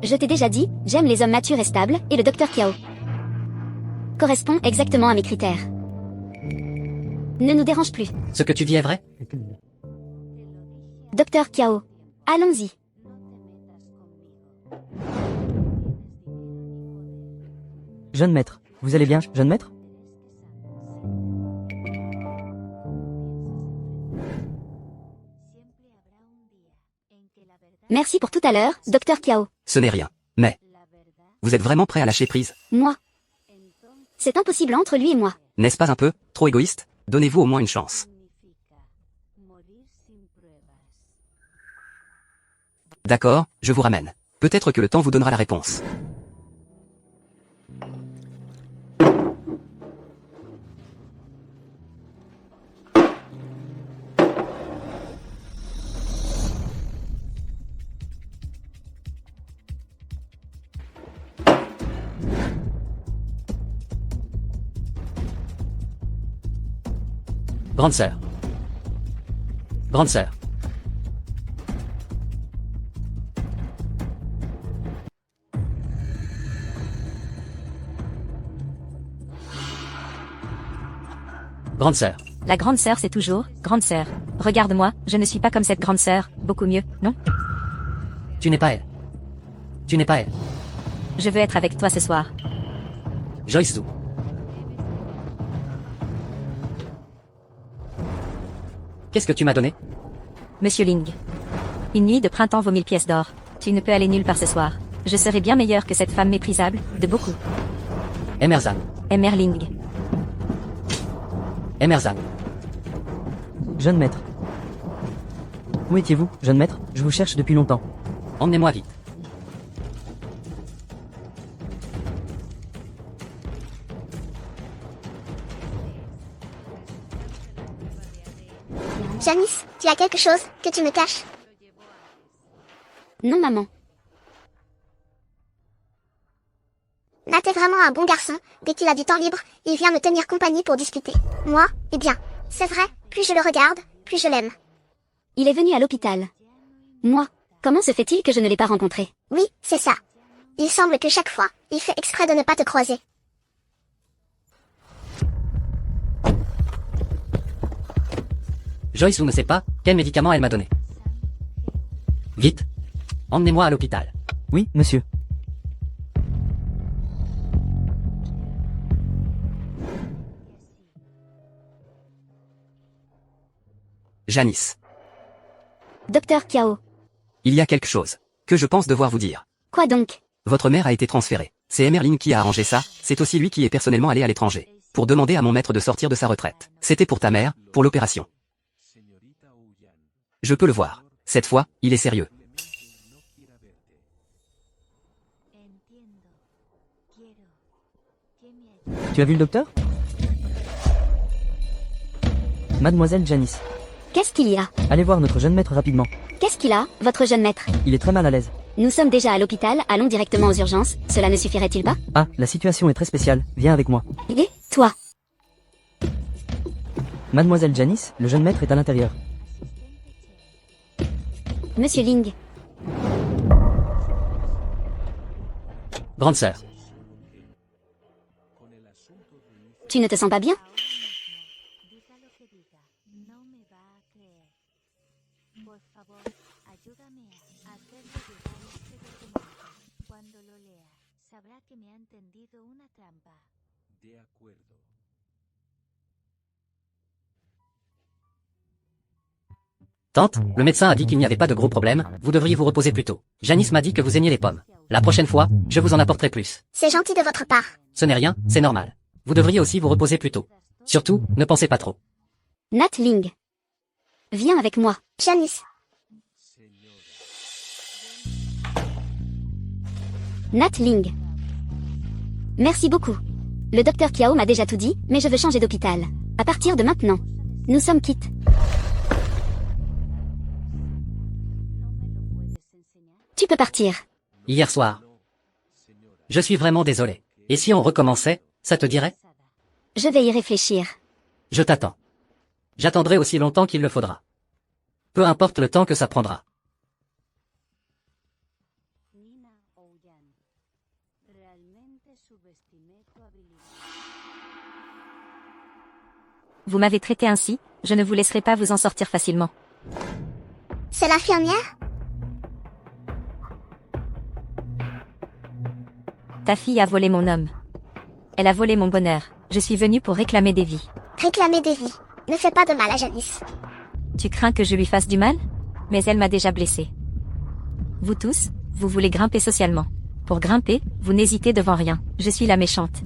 Je t'ai déjà dit, j'aime les hommes matures et stables, et le docteur Kiao correspond exactement à mes critères. Ne nous dérange plus. Ce que tu dis est vrai? Docteur Kiao. Allons-y. Jeune maître. Vous allez bien, jeune maître? Merci pour tout à l'heure, docteur Kiao. Ce n'est rien. Mais, vous êtes vraiment prêt à lâcher prise? Moi. C'est impossible entre lui et moi. N'est-ce pas un peu trop égoïste? Donnez-vous au moins une chance. D'accord, je vous ramène. Peut-être que le temps vous donnera la réponse. Grande sœur. Grande sœur. Grande sœur. La grande sœur c'est toujours, grande sœur. Regarde-moi, je ne suis pas comme cette grande sœur, beaucoup mieux, non? Tu n'es pas elle. Tu n'es pas elle. Je veux être avec toi ce soir. Joyce Zhu. Qu'est-ce que tu m'as donné? Monsieur Ling. Une nuit de printemps vaut 1000 pièces d'or. Tu ne peux aller nulle part ce soir. Je serai bien meilleur que cette femme méprisable, de beaucoup. Emerzan. Mr. Ling. Emerzan. Jeune maître. Où étiez-vous, jeune maître? Je vous cherche depuis longtemps. Emmenez-moi vite. Janice, tu as quelque chose que tu me caches? Non, maman. Nat est vraiment un bon garçon. Dès qu'il a du temps libre, il vient me tenir compagnie pour discuter. Moi, eh bien, c'est vrai, plus je le regarde, plus je l'aime. Il est venu à l'hôpital. Moi. Comment se fait-il que je ne l'ai pas rencontré? Oui, c'est ça. Il semble que chaque fois, il fait exprès de ne pas te croiser. Joyce Zhu ne sait pas quel médicament elle m'a donné. Vite. Emmenez-moi à l'hôpital. Oui, monsieur. Janice, Docteur Kiao. il y a quelque chose que je pense devoir vous dire. Quoi donc? Votre mère a été transférée. C'est Emerling qui a arrangé ça, c'est aussi lui qui est personnellement allé à l'étranger. Pour demander à mon maître de sortir de sa retraite. C'était pour ta mère, pour l'opération. Je peux le voir. Cette fois, il est sérieux. Tu as vu le docteur? Mademoiselle Janice. Qu'est-ce qu'il y a? Allez voir notre jeune maître rapidement. Qu'est-ce qu'il a, votre jeune maître? Il est très mal à l'aise. Nous sommes déjà à l'hôpital, allons directement aux urgences. Cela ne suffirait-il pas? Ah, la situation est très spéciale. Viens avec moi. Et toi? Mademoiselle Janice, le jeune maître est à l'intérieur. Monsieur Ling. Grande sœur. Tu ne te sens pas bien? Tante, le médecin a dit qu'il n'y avait pas de gros problèmes, vous devriez vous reposer plus tôt. Janice m'a dit que vous aimiez les pommes. La prochaine fois, je vous en apporterai plus. C'est gentil de votre part. Ce n'est rien, c'est normal. Vous devriez aussi vous reposer plus tôt. Surtout, ne pensez pas trop. Nat Ling. Viens avec moi. Janice. Nat Ling. Merci beaucoup. Le docteur Kiao m'a déjà tout dit, mais je veux changer d'hôpital. À partir de maintenant. Nous sommes quittes. Tu peux partir. Hier soir. Je suis vraiment désolé. Et si on recommençait, ça te dirait? Je vais y réfléchir. Je t'attends. J'attendrai aussi longtemps qu'il le faudra. Peu importe le temps que ça prendra. Nina Ouyan. Realmente subestimé tu habilidad. Vous m'avez traité ainsi, je ne vous laisserai pas vous en sortir facilement. C'est l'infirmière? Ta fille a volé mon homme. Elle a volé mon bonheur. Je suis venue pour réclamer des vies. Réclamer des vies. Ne fais pas de mal à Janice. Tu crains que je lui fasse du mal? Mais elle m'a déjà blessée. Vous tous, vous voulez grimper socialement. Pour grimper, vous n'hésitez devant rien. Je suis la méchante.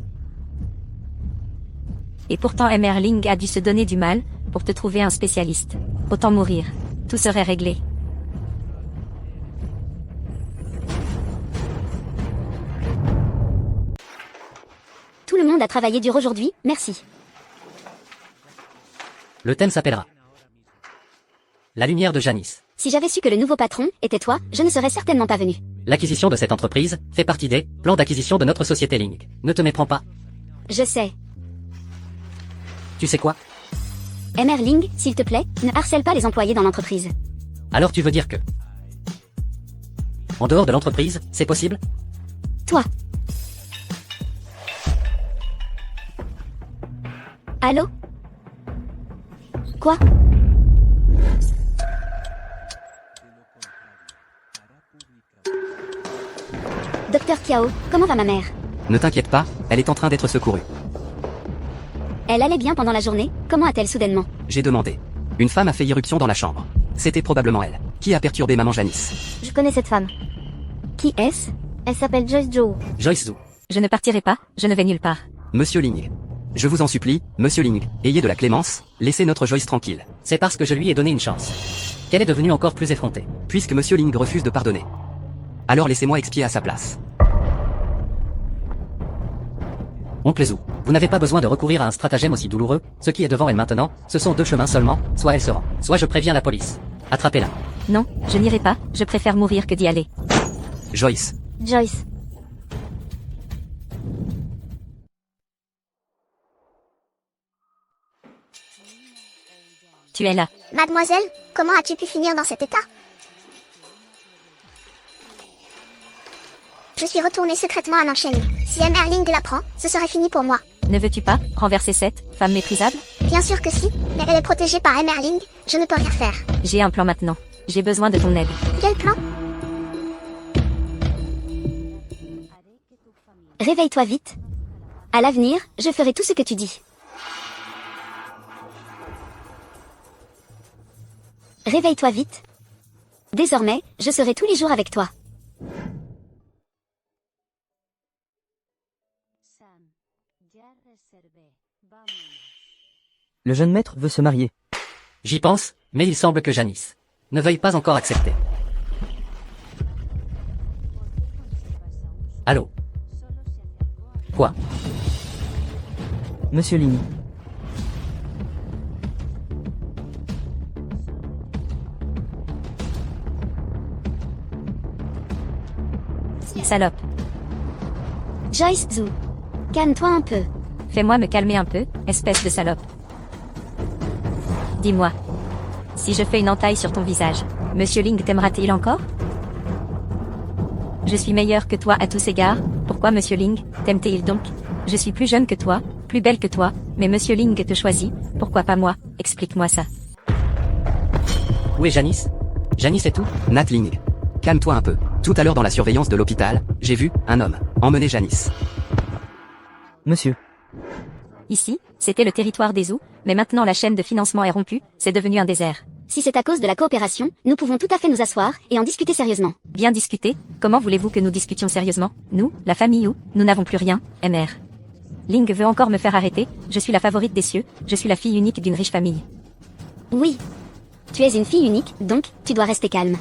Et pourtant Emerling a dû se donner du mal, pour te trouver un spécialiste. Autant mourir. Tout serait réglé. Tout le monde a travaillé dur aujourd'hui, merci. Le thème s'appellera La lumière de Janice. Si j'avais su que le nouveau patron était toi, je ne serais certainement pas venu. L'acquisition de cette entreprise fait partie des plans d'acquisition de notre société Link. Ne te méprends pas. Je sais. Tu sais quoi? Emerling, s'il te plaît, ne harcèle pas les employés dans l'entreprise. Alors tu veux dire que en dehors de l'entreprise, c'est possible? Toi. Allô? Quoi? Docteur Kiao, comment va ma mère? Ne t'inquiète pas, elle est en train d'être secourue. Elle allait bien pendant la journée, comment a-t-elle soudainement? J'ai demandé. Une femme a fait irruption dans la chambre. C'était probablement elle. Qui a perturbé maman Janice? Je connais cette femme. Qui est-ce? Elle s'appelle Joyce Zhou. Joyce Zhou. Je ne partirai pas, je ne vais nulle part. Monsieur Ling. Je vous en supplie, Monsieur Ling, ayez de la clémence, laissez notre Joyce tranquille. C'est parce que je lui ai donné une chance qu'elle est devenue encore plus effrontée. Puisque Monsieur Ling refuse de pardonner. Alors laissez-moi expier à sa place. Oncle Zhou, vous n'avez pas besoin de recourir à un stratagème aussi douloureux, ce qui est devant elle maintenant, ce sont deux chemins seulement, soit elle se rend, soit je préviens la police. Attrapez-la. Non, je n'irai pas, je préfère mourir que d'y aller. Joyce. Joyce. Tu es là. Mademoiselle, comment as-tu pu finir dans cet état? Je suis retournée secrètement à Nancheng. Si Emerling l'apprend, ce serait fini pour moi. Ne veux-tu pas renverser cette femme méprisable? Bien sûr que si, mais elle est protégée par Emerling, je ne peux rien faire. J'ai un plan maintenant. J'ai besoin de ton aide. Quel plan? Réveille-toi vite. À l'avenir, je ferai tout ce que tu dis. Réveille-toi vite. Désormais, je serai tous les jours avec toi. Sam, ya reservé. Vámonos. Le jeune maître veut se marier. J'y pense, mais il semble que Janice ne veuille pas encore accepter. Allô? Quoi? Monsieur Ling. Salope. Joyce Zhou. Calme-toi un peu. Fais-moi me calmer un peu, espèce de salope. Dis-moi. Si je fais une entaille sur ton visage, Monsieur Ling t'aimera-t-il encore? Je suis meilleure que toi à tous égards, pourquoi Monsieur Ling t'aime-t-il donc? Je suis plus jeune que toi, plus belle que toi, mais Monsieur Ling te choisit, pourquoi pas moi? Explique-moi ça. Où est Janice? Janice est où? Nat Ling. Calme-toi un peu. Tout à l'heure dans la surveillance de l'hôpital, j'ai vu un homme emmener Janice. Monsieur. Ici, c'était le territoire des Zhou, mais maintenant la chaîne de financement est rompue, c'est devenu un désert. Si c'est à cause de la coopération, nous pouvons tout à fait nous asseoir et en discuter sérieusement. Bien discuter? Comment voulez-vous que nous discutions sérieusement? Nous, la famille où nous n'avons plus rien, MR. Ling veut encore me faire arrêter, je suis la favorite des cieux, je suis la fille unique d'une riche famille. Oui. Tu es une fille unique, donc, tu dois rester calme.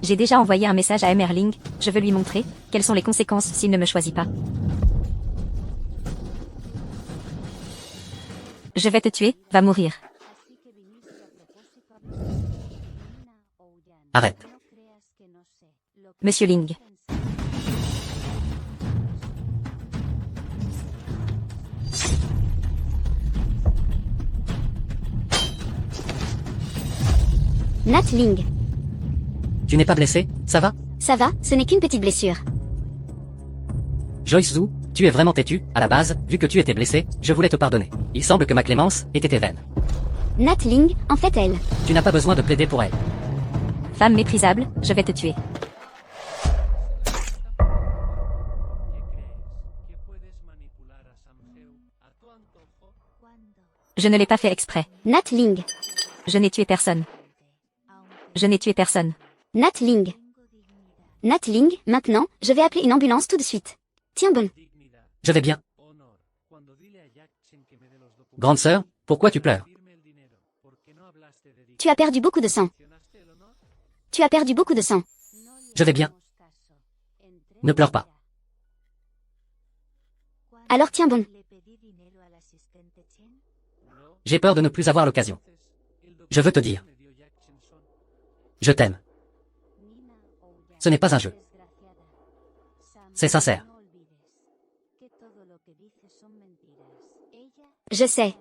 J'ai déjà envoyé un message à MR Ling, je veux lui montrer quelles sont les conséquences s'il ne me choisit pas. Je vais te tuer, va mourir. Arrête. Monsieur Ling. Nat Ling. Tu n'es pas blessé, ça va? Ça va, ce n'est qu'une petite blessure. Joyce Zhu, tu es vraiment têtu, à la base, vu que tu étais blessé, je voulais te pardonner. Il semble que ma clémence ait été vaine. Nat Ling, en fait elle. Tu n'as pas besoin de plaider pour elle. Femme méprisable, je vais te tuer. ¿Que puedes manipular a Samgeu a tu antojo? Je ne l'ai pas fait exprès. Nat Ling. Je n'ai tué personne. Je n'ai tué personne. Nat Ling. Nat Ling, maintenant, je vais appeler une ambulance tout de suite. Tiens bon. Dignidad, Je vais bien. honor. Cuando dile a Jackson que me dé los documentos. Grande sœur, pourquoi tu pleures? Pedirme el dinero. ¿Por qué no hablaste de Tu as perdu beaucoup de sang. diccionaste el honor? Tu as perdu beaucoup de sang. Je vais bien. Ne pleure pas. Alors tiens bon. J'ai peur de ne plus avoir l'occasion. Je veux te dire. Me dio Jackson. Je t'aime. Ce n'est pas un jeu. C'est sincère. Je sais.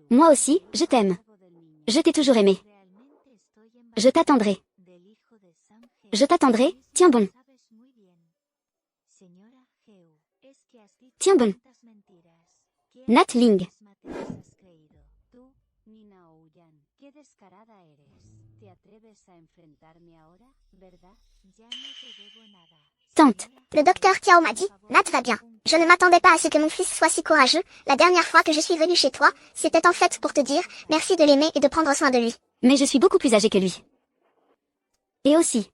Moi aussi, je t'aime. Je t'ai toujours aimé. Je t'attendrai. Je t'attendrai, tiens bon. Tiens bon. Nat Ling. Nina Ouyan, qué descarada eres. ¿Te atreves a enfrentarme ahora, verdad? Ya no te debo nada. Tante. Le docteur Kiao m'a dit, Nat va bien. Je ne m'attendais pas à ce que mon fils soit si courageux. La dernière fois que je suis venue chez toi, c'était en fait pour te dire, merci de l'aimer et de prendre soin de lui. Mais je suis beaucoup plus âgée que lui. Et aussi.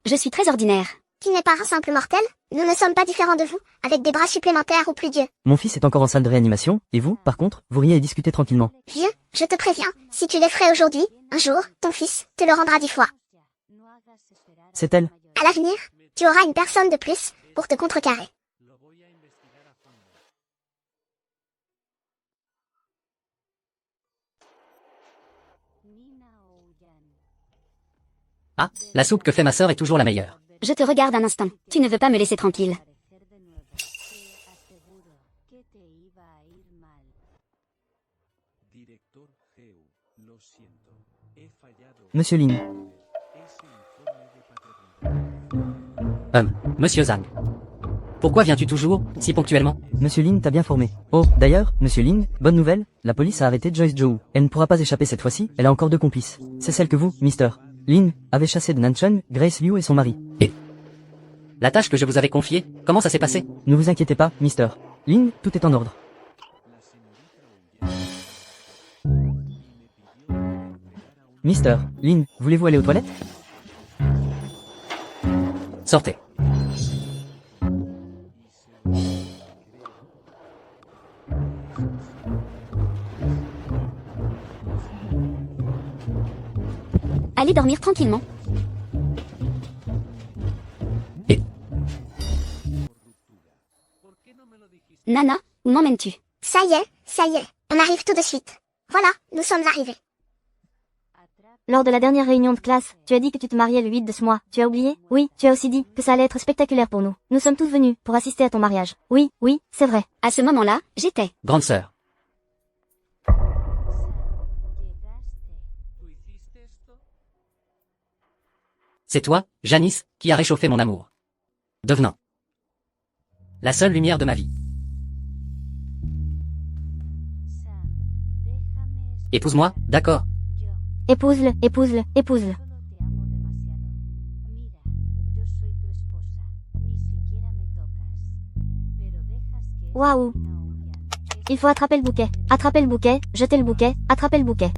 Je suis très ordinaire. Tu n'es pas un simple mortel? Nous ne sommes pas différents de vous, avec des bras supplémentaires ou plus dieux. Mon fils est encore en salle de réanimation, et vous, par contre, vous riez et discutez tranquillement. Vieux, je te préviens, si tu l'effraies aujourd'hui, un jour, ton fils te le rendra 10 fois. C'est elle. À l'avenir, tu auras une personne de plus pour te contrecarrer. Lo voy a investigar a fondo. Nina Ouyan. Ah, la soupe que fait ma sœur est toujours la meilleure. Je te regarde un instant. Tu ne veux pas me laisser tranquille. Aparecer de nuevo. Te aseguro que te iba a ir mal. Director Geu, lo siento. He fallado. Monsieur Ling. Ese informe de paternidad. Monsieur Zhang. Pourquoi viens-tu toujours, si ponctuellement? Monsieur Ling t'a bien formé. Oh, d'ailleurs, Monsieur Ling, bonne nouvelle, la police a arrêté Joyce Zhou. Elle ne pourra pas échapper cette fois-ci, elle a encore 2 complices. C'est celle que vous, Mister Ling, avez chassée de Nanchun, Grace Liu et son mari. La tâche que je vous avais confiée, comment ça s'est passé? Ne vous inquiétez pas, Mister Ling, tout est en ordre. Mister Ling, voulez-vous aller aux toilettes? Sortez. Allez dormir tranquillement. Nana, où m'emmènes-tu? Ça y est, on arrive tout de suite. Voilà, nous sommes arrivés. Lors de la dernière réunion de classe, tu as dit que tu te mariais le 8 de ce mois. Tu as oublié? Oui, tu as aussi dit que ça allait être spectaculaire pour nous. Nous sommes tous venus pour assister à ton mariage. Oui, c'est vrai. À ce moment-là, j'étais. Grande sœur. ¿Tú hiciste esto? C'est toi, Janice, qui a réchauffé mon amour. Devenant la seule lumière de ma vie. Sam, déjame. Épouse-moi, d'accord. Yo Épouse-le, épouse-le, épouse-le. solo te amo demasiado. Mira, yo soy tu esposa. Ni siquiera me tocas. Waouh. Il faut attraper le bouquet. Attraper le bouquet, jeter le bouquet, attraper le bouquet.